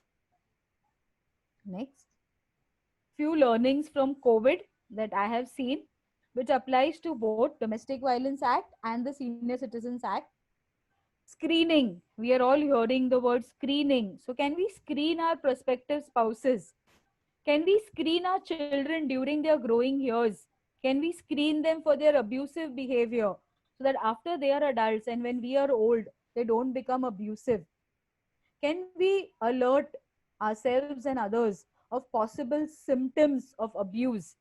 [SPEAKER 4] Next, few learnings from COVID that I have seen, which applies to both Domestic Violence Act and the Senior Citizens Act. Screening. We are all hearing the word screening. So can we screen our prospective spouses? Can we screen our children during their growing years? Can we screen them for their abusive behavior so that after they are adults and when we are old, they don't become abusive? Can we alert ourselves and others of possible symptoms of abuse?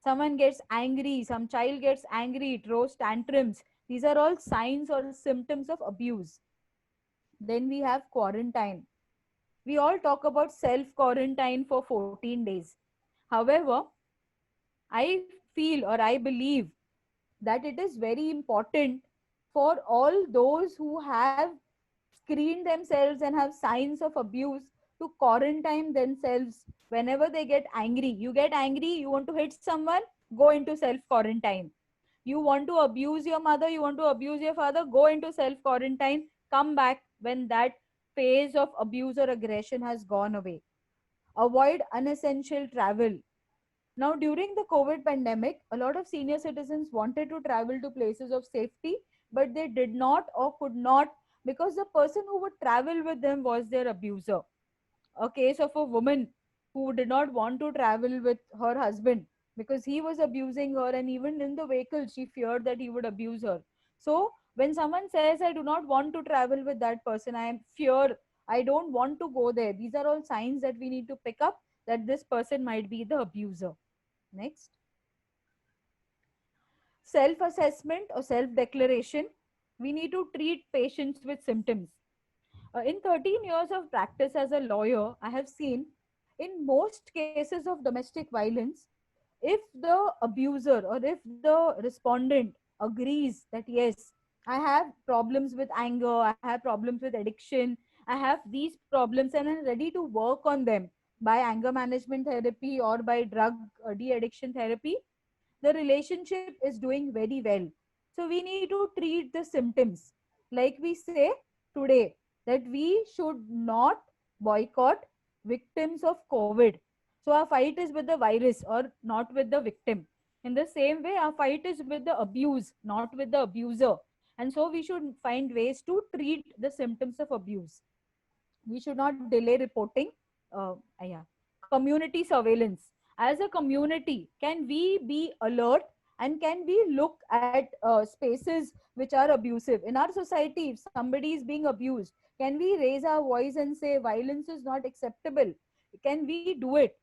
[SPEAKER 4] Someone gets angry, some child gets angry, throws tantrums. These are all signs or symptoms of abuse. Then we have quarantine. We all talk about self-quarantine for 14 days. However, I feel or I believe that it is very important for all those who have screened themselves and have signs of abuse to quarantine themselves whenever they get angry. You get angry, you want to hit someone, go into self-quarantine. You want to abuse your mother, you want to abuse your father, go into self-quarantine, come back when that phase of abuse or aggression has gone away. Avoid unessential travel. Now, during the COVID pandemic, a lot of senior citizens wanted to travel to places of safety, but they did not or could not because the person who would travel with them was their abuser. A case of a woman who did not want to travel with her husband because he was abusing her, and even in the vehicle, she feared that he would abuse her. So, when someone says, I do not want to travel with that person, I am fear, I don't want to go there, these are all signs that we need to pick up that this person might be the abuser. Next, self assessment or self declaration. We need to treat patients with symptoms. In 13 years of practice as a lawyer, I have seen in most cases of domestic violence, if the abuser or if the respondent agrees that yes, I have problems with anger, I have problems with addiction, I have these problems and I'm ready to work on them by anger management therapy or by drug de-addiction therapy, the relationship is doing very well. So we need to treat the symptoms. Like we say today, that we should not boycott victims of COVID. So our fight is with the virus or not with the victim. In the same way, our fight is with the abuse, not with the abuser. And so we should find ways to treat the symptoms of abuse. We should not delay reporting. Yeah. Community surveillance. As a community, can we be alert and can we look at spaces which are abusive in our society? If somebody is being abused, can we raise our voice and say violence is not acceptable? Can we do it?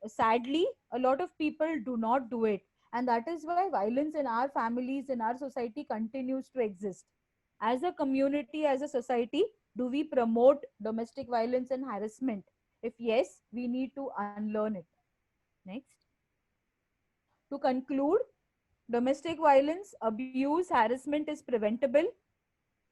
[SPEAKER 4] Sadly, a lot of people do not do it, and that is why violence in our families, in our society, continues to exist. As a community, as a society, do we promote domestic violence and harassment? If yes, we need to unlearn it. Next. To conclude, domestic violence, abuse, harassment is preventable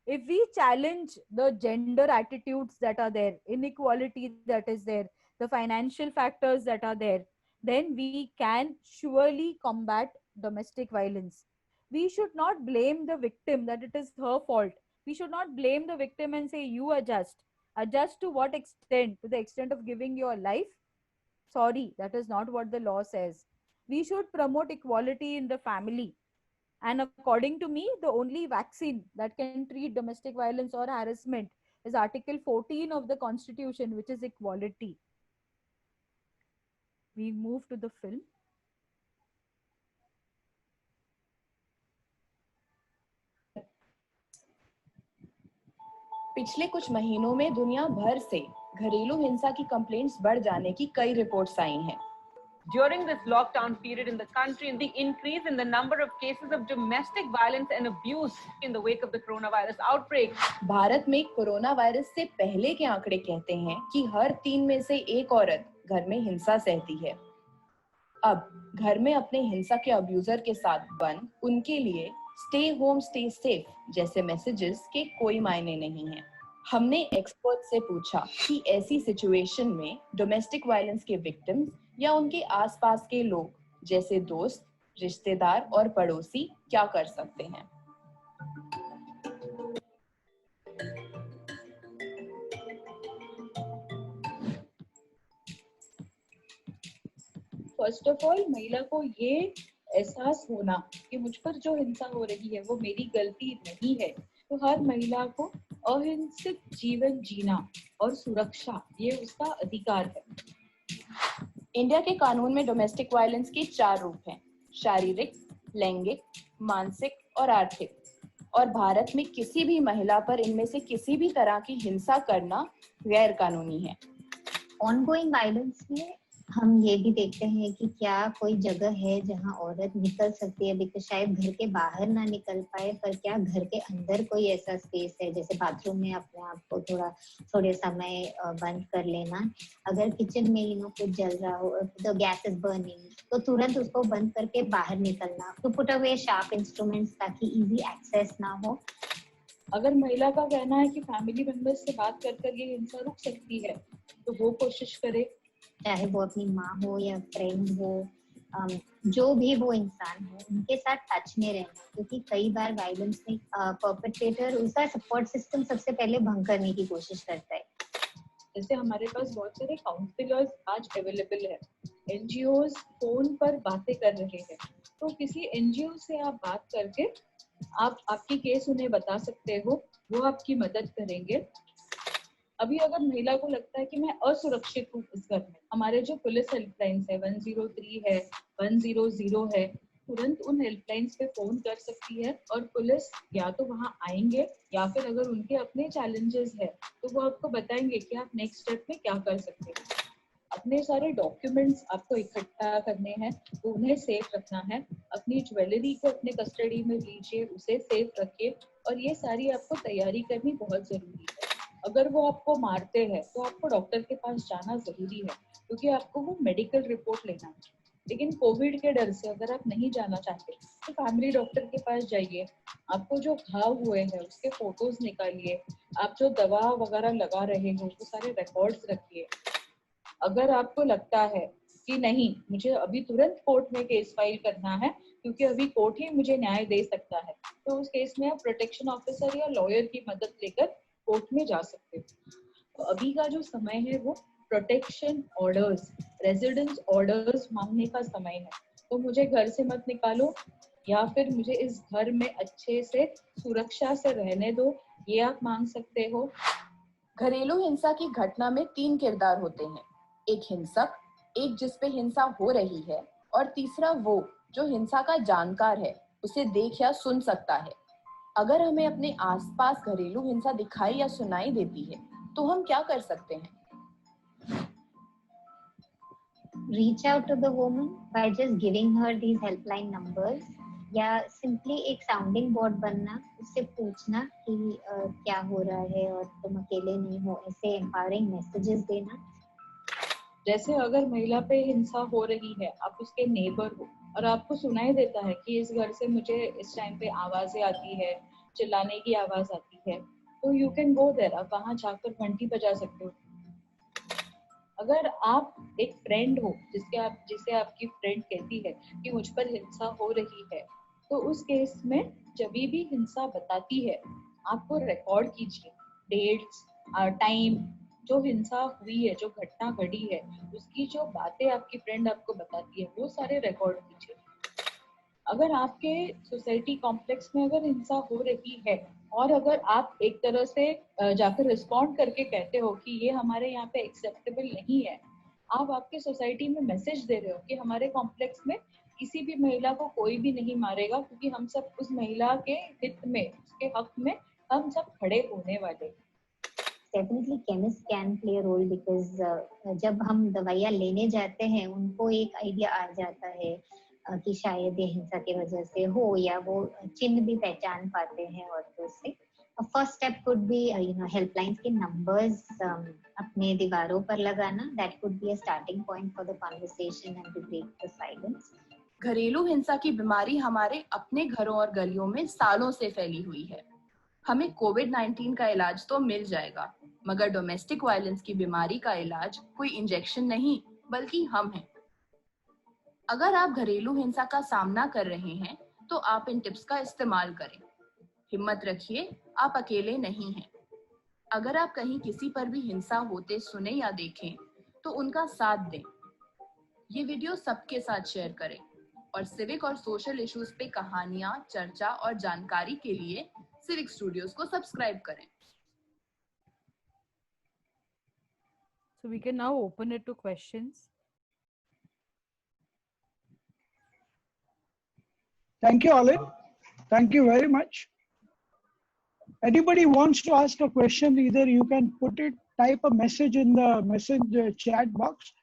[SPEAKER 4] if we challenge the gender attitudes that are there, inequality that is there, the financial factors that are there, then we can surely combat domestic violence. We should not blame the victim that it is her fault. We should not blame the victim and say, you adjust. Adjust to what extent? To the extent of giving your life? Sorry, that is not what the law says. We should promote equality in the family. And according to me, the only vaccine that can treat domestic violence or harassment is Article 14 of the Constitution, which is equality. We move to the film.
[SPEAKER 5] पिछले कुछ महीनों में दुनिया भर से घरेलू हिंसा की कंप्लेंट्स बढ़ जाने की कई रिपोर्ट्स आई हैं।
[SPEAKER 6] During this lockdown period in the country and the increase in the number of cases of domestic violence and abuse in the wake of the coronavirus outbreak.
[SPEAKER 5] Bharat में कोरोना वायरस से पहले के आंकड़े कहते हैं कि हर 3 में से 1 औरत घर में हिंसा सहती है। अब घर में अपने हिंसा के अब्यूजर के साथ बंद उनके लिए स्टे होम स्टे सेफ जैसे मैसेजेस के कोई मायने नहीं है। हमने एक्सपर्ट से पूछा कि ऐसी सिचुएशन में डोमेस्टिक वायलेंस के विक्टिम्स या उनके आसपास के लोग जैसे दोस्त, रिश्तेदार और पड़ोसी क्या कर सकते हैं।
[SPEAKER 7] फर्स्ट ऑफ ऑल, महिला को ये एहसास होना कि मुझ पर जो हिंसा हो रही है वो मेरी गलती नहीं है, तो हर महिला को अहिंसित जीवन जीना और सुरक्षा ये उसका अधिकार है।
[SPEAKER 5] इंडिया के कानून में डोमेस्टिक वायलेंस के 4 रूप हैं: शारीरिक, लैंगिक, मानसिक और आर्थिक। और भारत में किसी भी महिला पर इनमें से किसी भी तरह की हिंसा करना गैर कानूनी है।
[SPEAKER 8] ऑनगोइंग वायलेंस में हम ये भी देखते हैं कि क्या कोई जगह है जहां औरत निकल सकती है, बिकॉज शायद घर के बाहर ना निकल पाए, पर क्या घर के अंदर कोई ऐसा स्पेस है, जैसे बाथरूम में अपने आप को थोड़े समय बंद कर लेना, अगर किचन में कुछ जल रहा हो तो गैस इज बर्निंग तो तुरंत उसको बंद करके बाहर निकलना, to put away sharp instruments ताकि इजी एक्सेस ना हो।
[SPEAKER 7] अगर महिला का कहना है कि फैमिली मेंबर्स से बात कर ये हिंसा रुक सकती है तो वो कोशिश करे,
[SPEAKER 8] चाहे वो अपनी माँ हो या फ्रेंड हो, जो भी वो इंसान हो, उनके साथ टच में रहना, क्योंकि कई बार वायलेंस में परपेट्रेटर उसका सपोर्ट सिस्टम सबसे पहले भंग करने की कोशिश करता है।
[SPEAKER 7] जैसे हमारे पास बहुत सारे काउंसलर्स आज अवेलेबल है, एनजीओज फोन पर बातें कर रहे हैं, तो किसी एनजीओ से आप बात करके आप आपकी केस उन्हें बता सकते हो, वो आपकी मदद करेंगे। अभी अगर महिला को लगता है कि मैं असुरक्षित हूँ इस घर में, हमारे जो पुलिस हेल्पलाइंस है 103 है, 100 है, तुरंत उन हेल्पलाइंस पे फोन कर सकती है और पुलिस या तो वहाँ आएंगे या फिर अगर उनके अपने चैलेंजेस है तो वो आपको बताएंगे कि आप नेक्स्ट स्टेप में क्या कर सकते हैं। अपने सारे डॉक्यूमेंट्स आपको इकट्ठा करने हैं, तो उन्हें सेफ रखना है। अपनी ज्वेलरी को अपने कस्टडी में लीजिए, उसे सेफ रखिए, और ये सारी आपको तैयारी करनी बहुत जरूरी है। अगर वो आपको मारते हैं तो आपको डॉक्टर के पास जाना जरूरी है, क्योंकि आपको वो मेडिकल रिपोर्ट लेना है। लेकिन कोविड के डर से अगर आप नहीं जाना चाहते तो फैमिली डॉक्टर के पास जाइए, आपको जो घाव हुए हैं उसके फोटोज निकालिए, आप जो दवा वगैरह लगा रहे हो वो सारे रिकॉर्ड्स रखिए। अगर आपको लगता है कि नहीं, मुझे अभी तुरंत कोर्ट में केस फाइल करना है क्योंकि अभी कोर्ट ही मुझे न्याय दे सकता है, तो उस केस में आप प्रोटेक्शन ऑफिसर या लॉयर की मदद लेकर कोर्ट में जा सकते हो। तो अभी का जो समय है वो प्रोटेक्शन ऑर्डर्स, रेजिडेंस ऑर्डर्स मांगने का समय है। तो मुझे घर से मत निकालो, या फिर मुझे इस घर में अच्छे से सुरक्षा से रहने दो, ये आप मांग सकते हो।
[SPEAKER 5] घरेलू हिंसा की घटना में 3 किरदार होते हैं, एक हिंसक, एक जिस पे हिंसा हो रही है, और तीसरा वो जो हिंसा का जानकार है, उसे देख या सुन सकता है। अगर हमें अपने आसपास घरेलू हिंसा दिखाई या सुनाई देती है, तो हम क्या कर सकते हैं?
[SPEAKER 8] Reach out to the woman by just giving her these helpline numbers, या simply एक sounding board बनना, उससे पूछना कि क्या हो रहा है और तुम अकेले नहीं हो, ऐसे empowering messages देना।
[SPEAKER 7] जैसे अगर महिला पे हिंसा हो रही है, आप उसके नेबर हो और आपको सुनाई देता है कि इस घर से मुझे इस टाइम पे आवाजें आती है, चिल्लाने की आवाज आती है, तो यू कैन गो देयर, आप वहां जाकर घंटी बजा सकते हो। अगर आप एक फ्रेंड हो जिसे आपकी फ्रेंड कहती है कि मुझ पर हिंसा हो रही है, तो उस केस में जब भी हिंसा बताती है, आपको रिकॉर्ड कीजिए डेट्स, टाइम, जो हिंसा हुई है, जो घटना घटी है, उसकी जो बातें आपकी फ्रेंड आपको बताती है, वो सारे रिकॉर्ड कीजिए। अगर आपके सोसाइटी कॉम्प्लेक्स में अगर हिंसा हो रही है और अगर आप एक तरह से जाकर रिस्पॉन्ड करके कहते हो कि ये हमारे यहाँ पे एक्सेप्टेबल नहीं है, आप आपके सोसाइटी में मैसेज दे रहे हो कि हमारे कॉम्प्लेक्स में किसी भी महिला को कोई भी नहीं मारेगा, क्योंकि हम सब उस महिला के हित में, उसके हक में हम सब खड़े होने वाले।
[SPEAKER 8] Definitely chemist can play a role because जब हम दवाइयाँ लेने जाते हैं, उनको एक आइडिया आ जाता है कि शायद ये हिंसा की वजह से हो, या वो चिन्ह भी पहचान पाते हैं औरतों से। First step could be helplines के नंबर्स अपने दीवारों पर लगाना। That could be a starting point for the conversation and to break the silence.
[SPEAKER 5] घरेलू हिंसा की बीमारी हमारे अपने घरों और गलियों में सालों से फैली हुई है। हमें कोविड-19 का इलाज तो मिल जाएगा, मगर डोमेस्टिक वायलेंस की बीमारी का इलाज कोई इंजेक्शन नहीं, बल्कि हम हैं। अगर आप घरेलू हिंसा का सामना कर रहे हैं, तो आप इन टिप्स का इस्तेमाल करें। हिम्मत रखिए, आप अकेले नहीं हैं। अगर आप कहीं किसी पर भी हिंसा होते सुने या देखें, तो उनका साथ दें। ये वीडियो सबके साथ शेयर करें और सिविक और सोशल इश्यूज पे कहानियां, चर्चा और जानकारी के लिए सिविक स्टूडियोज को सब्सक्राइब करें।
[SPEAKER 4] So we can now open it to questions.
[SPEAKER 9] Thank you, Alin. Thank you very much. Anybody wants to ask a question, either you can put it, type a message in the message chat box,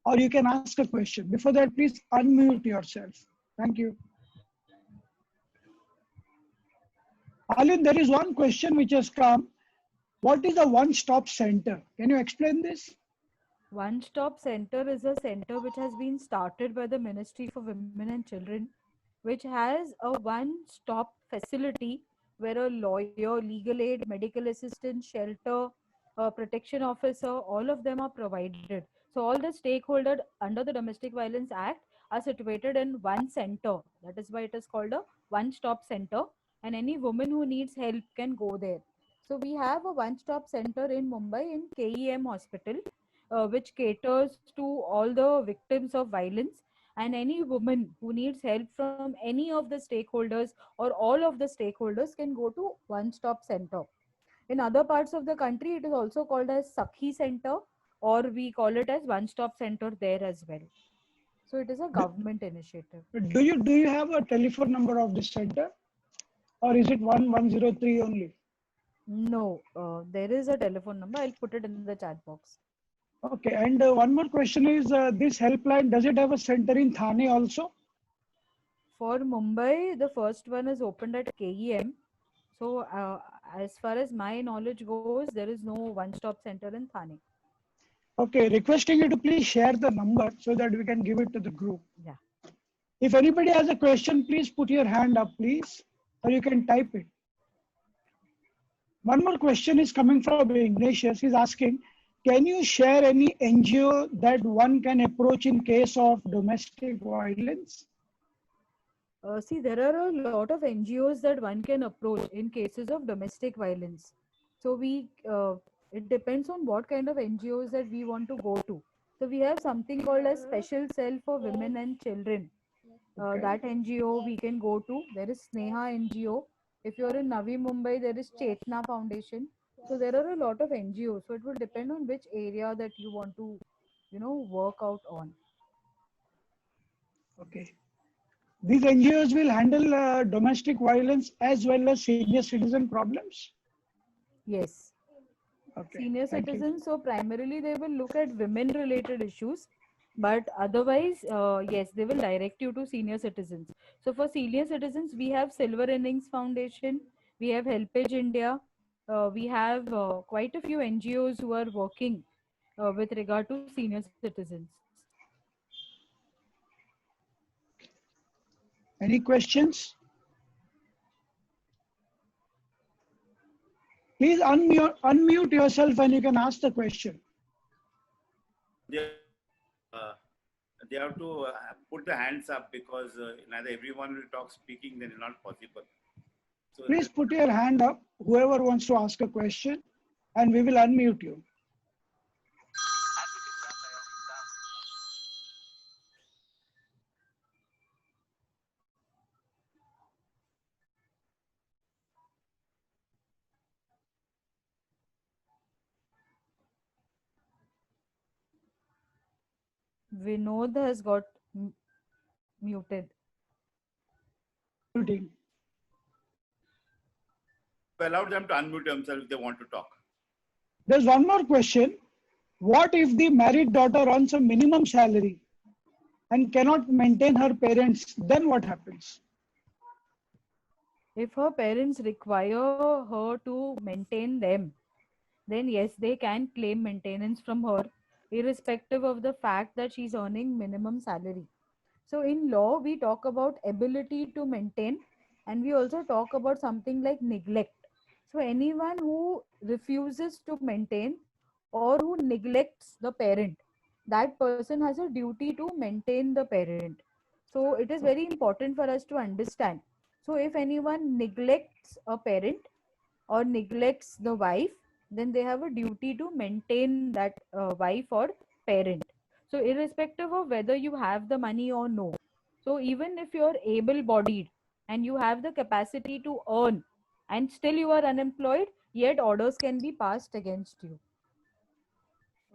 [SPEAKER 9] or you can ask a question. Before that, please unmute yourself. Thank you. Alin, there is one question which has come. What is a one-stop center? Can you explain this?
[SPEAKER 4] One Stop Center is a center which has been started by the Ministry for Women and Children, which has a one-stop facility where a lawyer, legal aid, medical assistant, shelter, protection officer, all of them are provided. So all the stakeholders under the Domestic Violence Act are situated in one center. That is why it is called a one-stop center, and any woman who needs help can go there. So we have a one-stop center in Mumbai in KEM Hospital, which caters to all the victims of violence, and any woman who needs help from any of the stakeholders or all of the stakeholders can go to one stop center. In other parts of the country, it is also called as Sakhi Center, or we call it as one stop center there as well. So it is a government initiative.
[SPEAKER 9] Do you have a telephone number of this center, or is it 1103 only?
[SPEAKER 4] No, there is a telephone number. I'll put it in the chat box.
[SPEAKER 9] Okay, and one more question is, this helpline, does it have a center in Thane also?
[SPEAKER 4] For Mumbai, the first one is opened at KEM. So as far as my knowledge goes, there is no one-stop center in Thane.
[SPEAKER 9] Okay, requesting you to please share the number so that we can give it to the group.
[SPEAKER 4] Yeah.
[SPEAKER 9] If anybody has a question, please put your hand up, please, or you can type it. One more question is coming from Ignatius. He's asking, can you share any NGO that one can approach in case of domestic violence?
[SPEAKER 4] See, there are a lot of NGOs that one can approach in cases of domestic violence. So it depends on what kind of NGOs that we want to go to. So we have something called as Special Cell for Women and Children.
[SPEAKER 9] Okay.
[SPEAKER 4] That NGO we can go to. There is Sneha NGO. If you're in Navi Mumbai, there is Chetna Foundation. So there are a lot of NGOs. So it will depend on which area that you want to, work out on.
[SPEAKER 9] Okay. These NGOs will handle domestic violence as well as senior citizen problems.
[SPEAKER 4] Yes.
[SPEAKER 9] Okay.
[SPEAKER 4] Senior
[SPEAKER 9] Thank you.
[SPEAKER 4] citizens, so primarily they will look at women related issues, but otherwise, yes, they will direct you to senior citizens. So for senior citizens, we have Silver Innings Foundation, we have Helpage India, we have quite a few NGOs who are working with regard to senior citizens.
[SPEAKER 9] Any questions? Please unmute yourself and you can ask the question.
[SPEAKER 3] They have to put the hands up because neither everyone will talk speaking, then it's not possible. So
[SPEAKER 9] Please put your hand up, whoever wants to ask a question, and we will unmute you.
[SPEAKER 4] Vinod has got muted.
[SPEAKER 9] Muting.
[SPEAKER 3] allow them to unmute themselves if they want to talk.
[SPEAKER 9] There's one more question. What if the married daughter earns a minimum salary and cannot maintain her parents? Then what happens?
[SPEAKER 4] If her parents require her to maintain them, then yes, they can claim maintenance from her, irrespective of the fact that she's earning minimum salary. So in law, we talk about ability to maintain, and we also talk about something like neglect. So anyone who refuses to maintain or who neglects the parent, that person has a duty to maintain the parent. So it is very important for us to understand. So if anyone neglects a parent or neglects the wife, then they have a duty to maintain that wife or parent. So irrespective of whether you have the money or no, so even if you're able bodied and you have the capacity to earn and still you are unemployed, yet orders can be passed against you.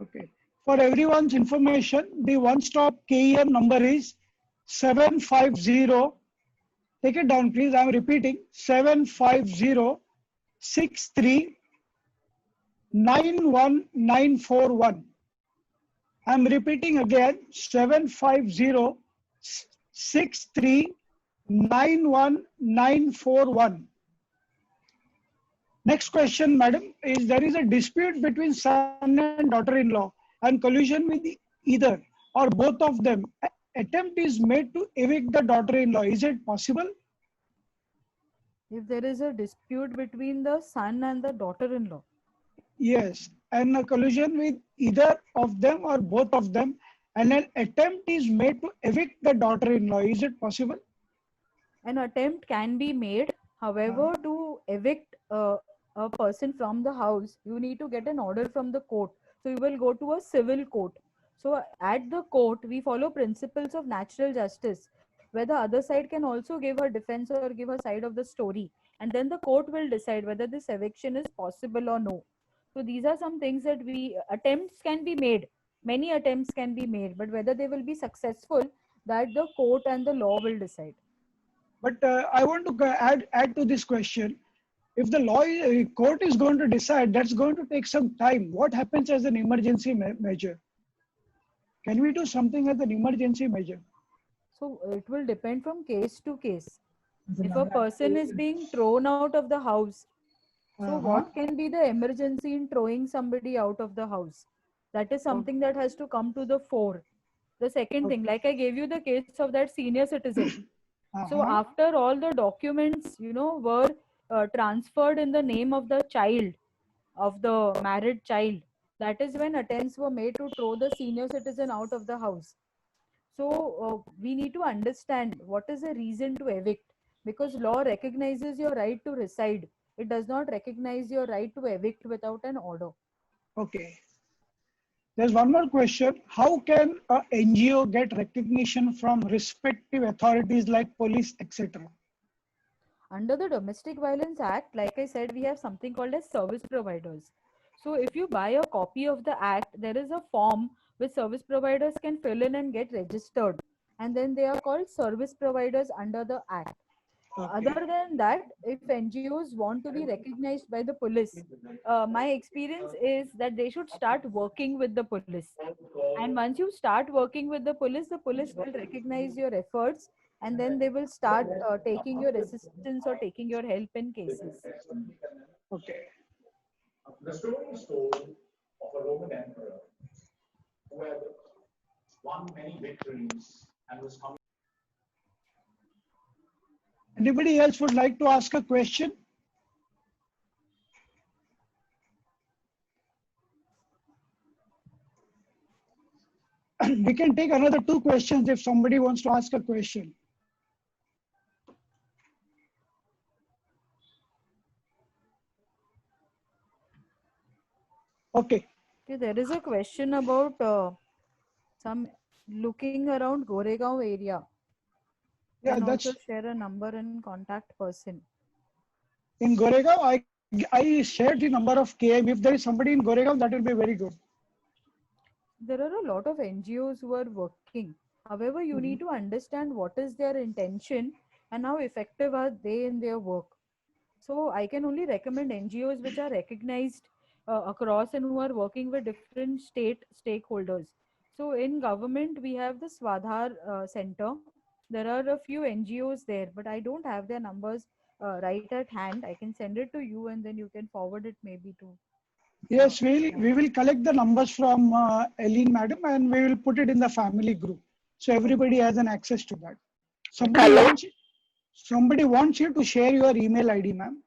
[SPEAKER 9] Okay. For everyone's information, the one-stop KEM number is 750. Take it down, please. I'm repeating 750-63-91941. I'm repeating again 750-63-91941. Next question, madam, is there is a dispute between son and daughter-in-law and collusion with either or both of them. Attempt is made to evict the daughter-in-law. Is it possible?
[SPEAKER 4] If there is a dispute between the son and the daughter-in-law.
[SPEAKER 9] Yes, and a collusion with either of them or both of them, and an attempt is made to evict the daughter-in-law. Is it possible?
[SPEAKER 4] An attempt can be made. However, to evict a person from the house, you need to get an order from the court. So you will go to a civil court. So at the court, we follow principles of natural justice, where the other side can also give her defense or give her side of the story. And then the court will decide whether this eviction is possible or no. So these are some things that attempts can be made. Many attempts can be made, but whether they will be successful, that the court and the law will decide.
[SPEAKER 9] But I want to add to this question. If the court is going to decide, that's going to take some time. What happens as an emergency measure? Can we do something as an emergency measure?
[SPEAKER 4] So it will depend from case to case. If a person is being thrown out of the house, so what can be the emergency in throwing somebody out of the house? That is something that has to come to the fore. The second thing, like I gave you the case of that senior citizen. So after all the documents, were transferred in the name of the child, of the married child, that is when attempts were made to throw the senior citizen out of the house. So we need to understand what is the reason to evict, because law recognizes your right to reside. It does not recognize your right to evict without an order.
[SPEAKER 9] Okay. There's one more question. How can a NGO get recognition from respective authorities like police, etc.?
[SPEAKER 4] Under the Domestic Violence Act, like I said, we have something called as service providers. So if you buy a copy of the act, there is a form which service providers can fill in and get registered. And then they are called service providers under the act. Other than that, if NGOs want to be recognized by the police, my experience is that they should start working with the police. And once you start working with the police will recognize your efforts, and then they will start taking your assistance or taking your help in cases.
[SPEAKER 9] Okay.
[SPEAKER 10] The story is told of a Roman emperor who had won many victories and was coming.
[SPEAKER 9] Anybody else would like to ask a question? We can take another 2 questions if somebody wants to ask a question. Okay.
[SPEAKER 4] Okay, there is a question about some looking around Goregaon area.
[SPEAKER 9] Yeah,
[SPEAKER 4] Can
[SPEAKER 9] that's
[SPEAKER 4] also share a number and contact person.
[SPEAKER 9] in Goregaon. I shared the number of KM. If there is somebody in Goregaon, that will be very good.
[SPEAKER 4] There are a lot of NGOs who are working. However, you need to understand what is their intention and how effective are they in their work. So I can only recommend NGOs which are recognized across and who are working with different state stakeholders. So in government, we have the Swadhar Center. There are a few NGOs there, but I don't have their numbers right at hand. I can send it to you and then you can forward it maybe to.
[SPEAKER 9] Yes, we will collect the numbers from Eileen madam and we will put it in the family group. So everybody has an access to that. Somebody wants you to share your email ID, ma'am.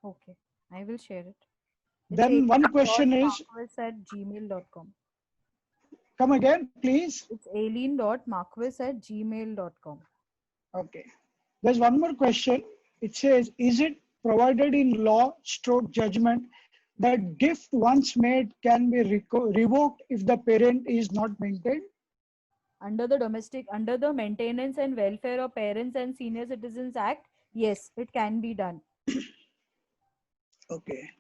[SPEAKER 4] Okay, I will share it.
[SPEAKER 9] Then one question is,
[SPEAKER 4] marquis@gmail.com.
[SPEAKER 9] come again, please.
[SPEAKER 4] It's aileen.marquis@gmail.com.
[SPEAKER 9] Okay. There's one more question. It says, is it provided in law stroke judgment that gift once made can be revoked if the parent is not maintained?
[SPEAKER 4] Under the Maintenance and Welfare of Parents and Senior Citizens Act, yes, it can be done.
[SPEAKER 9] Okay.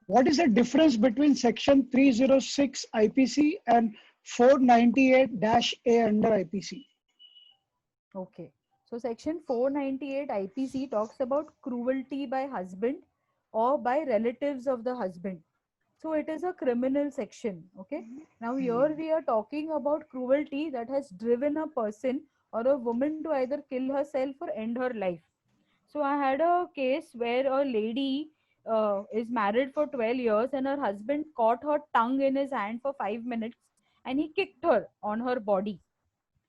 [SPEAKER 9] What is the difference between section 306 IPC and 498-A under IPC?
[SPEAKER 4] Okay. So section 498 IPC talks about cruelty by husband or by relatives of the husband. So it is a criminal section. Okay. Now here we are talking about cruelty that has driven a person or a woman to either kill herself or end her life. So I had a case where a lady is married for 12 years and her husband caught her tongue in his hand for 5 minutes and he kicked her on her body.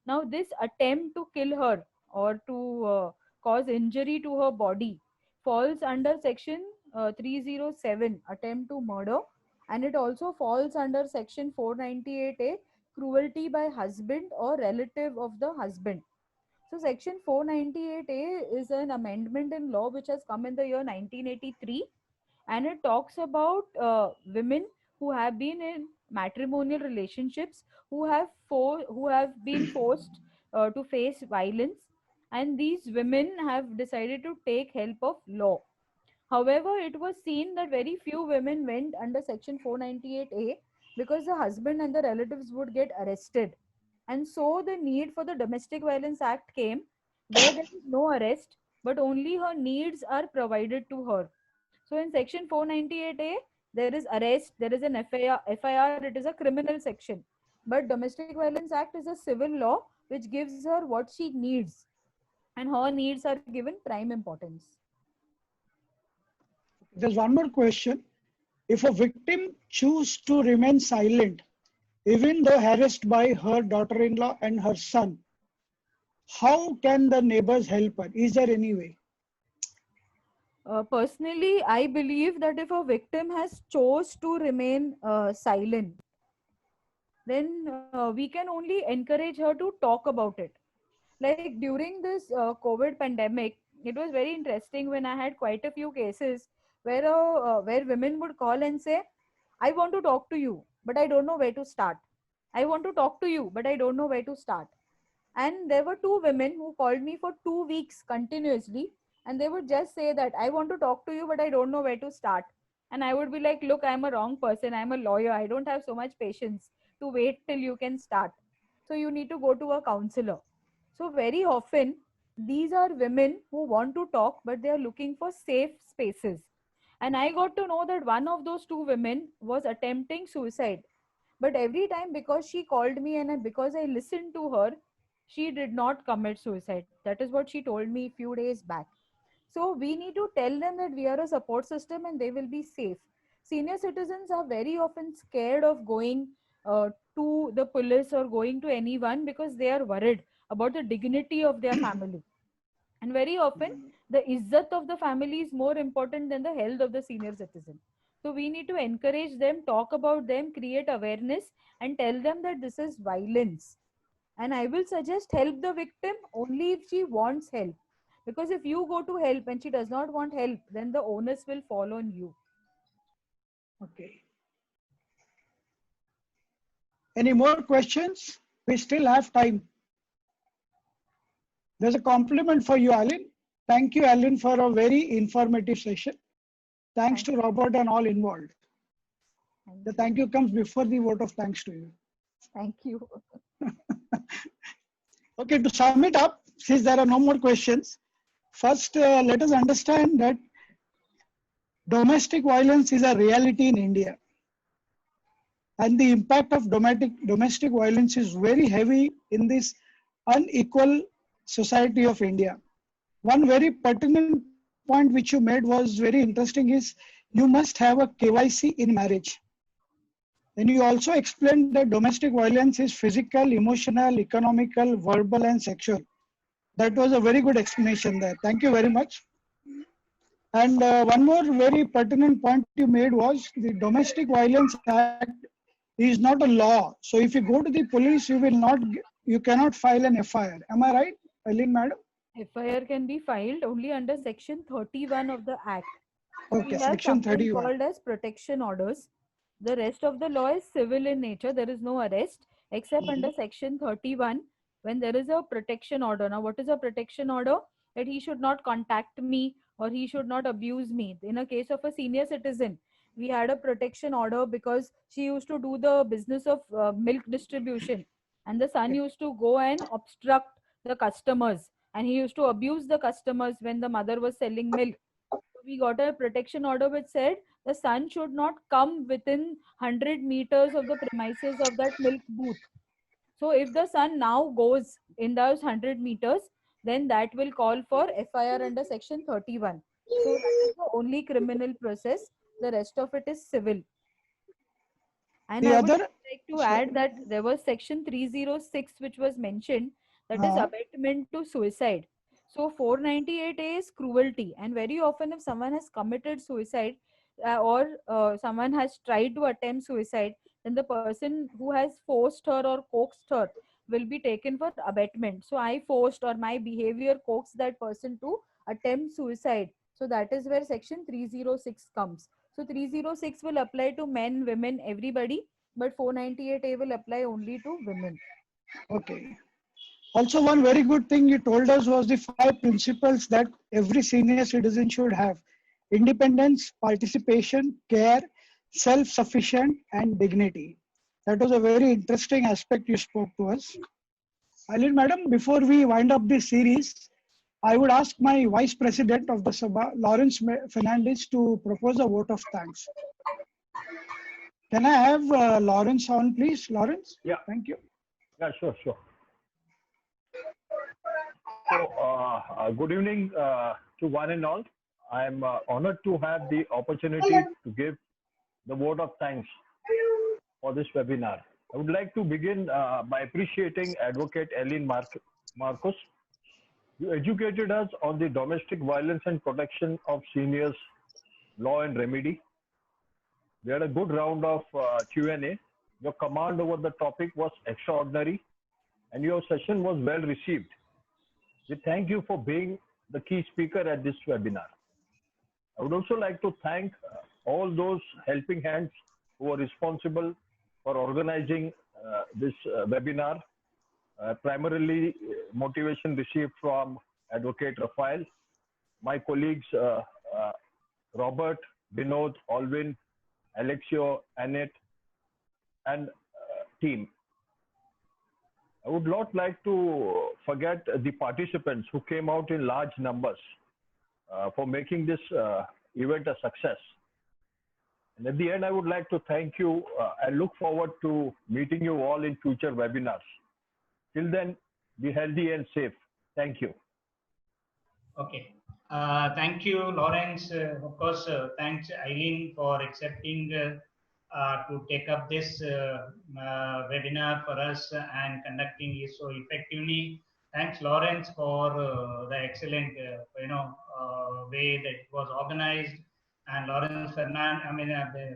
[SPEAKER 4] Now this attempt to kill her or to cause injury to her body falls under section 307, attempt to murder, and it also falls under section 498A, cruelty by husband or relative of the husband. So section 498A is an amendment in law which has come in the year 1983, and it talks about women who have been in matrimonial relationships who have been forced to face violence, and these women have decided to take help of law. However, it was seen that very few women went under section 498A because the husband and the relatives would get arrested. And so the need for the Domestic Violence Act came, where there is no arrest, but only her needs are provided to her. So in section 498A, there is arrest, there is an FIR, it is a criminal section. But Domestic Violence Act is a civil law which gives her what she needs. And her needs are given prime importance.
[SPEAKER 9] There's one more question. If a victim chooses to remain silent, even though harassed by her daughter-in-law and her son, how can the neighbors help her? Is there any way?
[SPEAKER 4] Personally, I believe that if a victim has chose to remain silent, then we can only encourage her to talk about it. Like during this COVID pandemic, it was very interesting when I had quite a few cases where women would call and say, I want to talk to you, but I don't know where to start. I want to talk to you, but I don't know where to start. And there were two women who called me for 2 weeks continuously, and they would just say that I want to talk to you, but I don't know where to start. And I would be like, look, I'm a wrong person. I'm a lawyer. I don't have so much patience to wait till you can start. So you need to go to a counselor. So very often, these are women who want to talk, but they are looking for safe spaces. And I got to know that one of those two women was attempting suicide. But every time, because she called me and because I listened to her, she did not commit suicide. That is what she told me a few days back. So we need to tell them that we are a support system and they will be safe. Senior citizens are very often scared of going to the police or going to anyone because they are worried about the dignity of their family. And very often, the izzat of the family is more important than the health of the senior citizen. So we need to encourage them, talk about them, create awareness, and tell them that this is violence. And I will suggest help the victim only if she wants help. Because if you go to help and she does not want help, then the onus will fall on you.
[SPEAKER 9] Okay. Any more questions? We still have time. There's a compliment for you, Aline. Thank you, Aline, for a very informative session. Thanks to Robert and all involved. The thank you comes before the vote of thanks to you.
[SPEAKER 4] Thank you.
[SPEAKER 9] Okay, to sum it up, since there are no more questions, first let us understand that domestic violence is a reality in India. And the impact of domestic violence is very heavy in this unequal society of India. One very pertinent point which you made was very interesting is you must have a KYC in marriage. Then you also explained that domestic violence is physical, emotional, economical, verbal and sexual. That was a very good explanation there. Thank you very much. And one more very pertinent point you made was the Domestic Violence Act is not a law. So if you go to the police, you cannot file an FIR. Am I right, Eileen madam?
[SPEAKER 4] FIR can be filed only under section 31 of the Act.
[SPEAKER 9] Okay,
[SPEAKER 4] we have
[SPEAKER 9] section
[SPEAKER 4] something
[SPEAKER 9] 31.
[SPEAKER 4] called as protection orders. The rest of the law is civil in nature. There is no arrest except under section 31 when there is a protection order. Now, what is a protection order? That he should not contact me or he should not abuse me. In a case of a senior citizen, we had a protection order because she used to do the business of milk distribution and the son used to go and obstruct the customers and he used to abuse the customers when the mother was selling milk. We got a protection order which said the son should not come within 100 meters of the premises of that milk booth. So if the son now goes in those 100 meters, then that will call for FIR under section 31. So that is the only criminal process. The rest of it is civil. And I would like to add that there was section 306 which was mentioned, that is abetment to suicide. So 498A is cruelty, and very often if someone has committed suicide or someone has tried to attempt suicide, then the person who has forced her or coaxed her will be taken for abetment. So I forced or my behavior coaxed that person to attempt suicide. So that is where section 306 comes. So 306 will apply to men, women, everybody, but 498A will apply only to women.
[SPEAKER 9] Okay. Also, one very good thing you told us was the 5 principles that every senior citizen should have: independence, participation, care, self-sufficient, and dignity. That was a very interesting aspect you spoke to us. Eileen madam, before we wind up this series, I would ask my Vice President of the Sabha, Lawrence Fernandez, to propose a vote of thanks. Can I have Lawrence on, please? Lawrence?
[SPEAKER 11] Yeah.
[SPEAKER 9] Thank you.
[SPEAKER 11] Yeah, sure. So, good evening to one and all. I am honored to have the opportunity to give the vote of thanks for this webinar. I would like to begin by appreciating Advocate Eileen Marcus. You educated us on the domestic violence and protection of seniors, law and remedy. We had a good round of Q&A. Your command over the topic was extraordinary and your session was well received. We thank you for being the key speaker at this webinar. I would also like to thank all those helping hands who were responsible for organizing this webinar. Primarily, motivation received from Advocate Rafael, my colleagues Robert, Vinod, Alvin, Alexio, Annette, and team. I would not like to forget the participants who came out in large numbers for making this event a success. And at the end, I would like to thank you and look forward to meeting you all in future webinars. Till then, be healthy and safe. Thank you.
[SPEAKER 1] Okay. Thank you, Lawrence. Of course, thanks, Eileen, for accepting to take up this webinar for us and conducting it so effectively. Thanks, Lawrence, for the excellent, way that it was organized, and Lawrence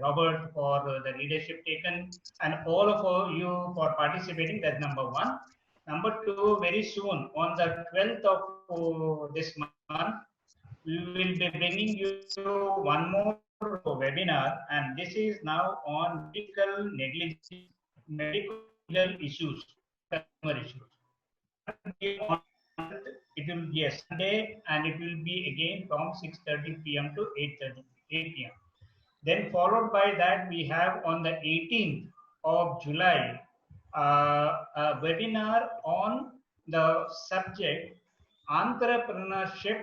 [SPEAKER 1] Robert for the leadership taken, and all of you for participating. That's number one. Number two, very soon on the 12th of this month, we will be bringing you one more webinar, and this is now on medical negligence, medical issues, customer issues. It will be a Sunday, and it will be again from 6:30 p.m. to 8 p.m. Then followed by that, we have on the 18th of July, a webinar on the subject entrepreneurship,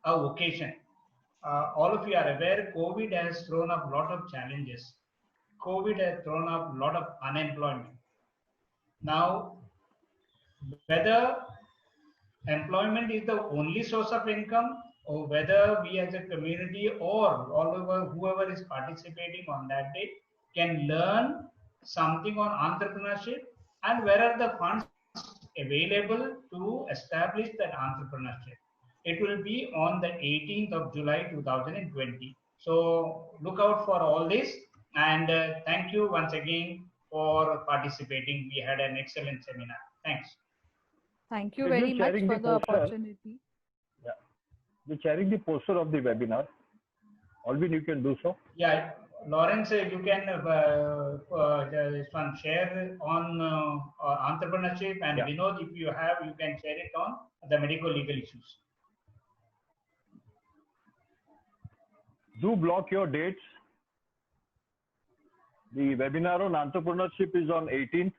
[SPEAKER 1] a vocation. All of you are aware, COVID has thrown up a lot of challenges. COVID has thrown up a lot of unemployment. Now, whether employment is the only source of income, or whether we as a community or all over whoever is participating on that day can learn something on entrepreneurship, and where are the funds available to establish that entrepreneurship. It will be on the 18th of July 2020. So look out for all this, and thank you once again for participating. We had an excellent seminar. Thanks.
[SPEAKER 4] Thank you very much for the opportunity.
[SPEAKER 11] Yeah, we're sharing the poster of the webinar. Alvin, you can do so.
[SPEAKER 1] Yeah, Lawrence, you can share on entrepreneurship, and
[SPEAKER 11] Yeah.
[SPEAKER 1] Vinod, if you have, you can share it on the medical legal issues.
[SPEAKER 11] Do block your dates. The webinar on entrepreneurship is on 18th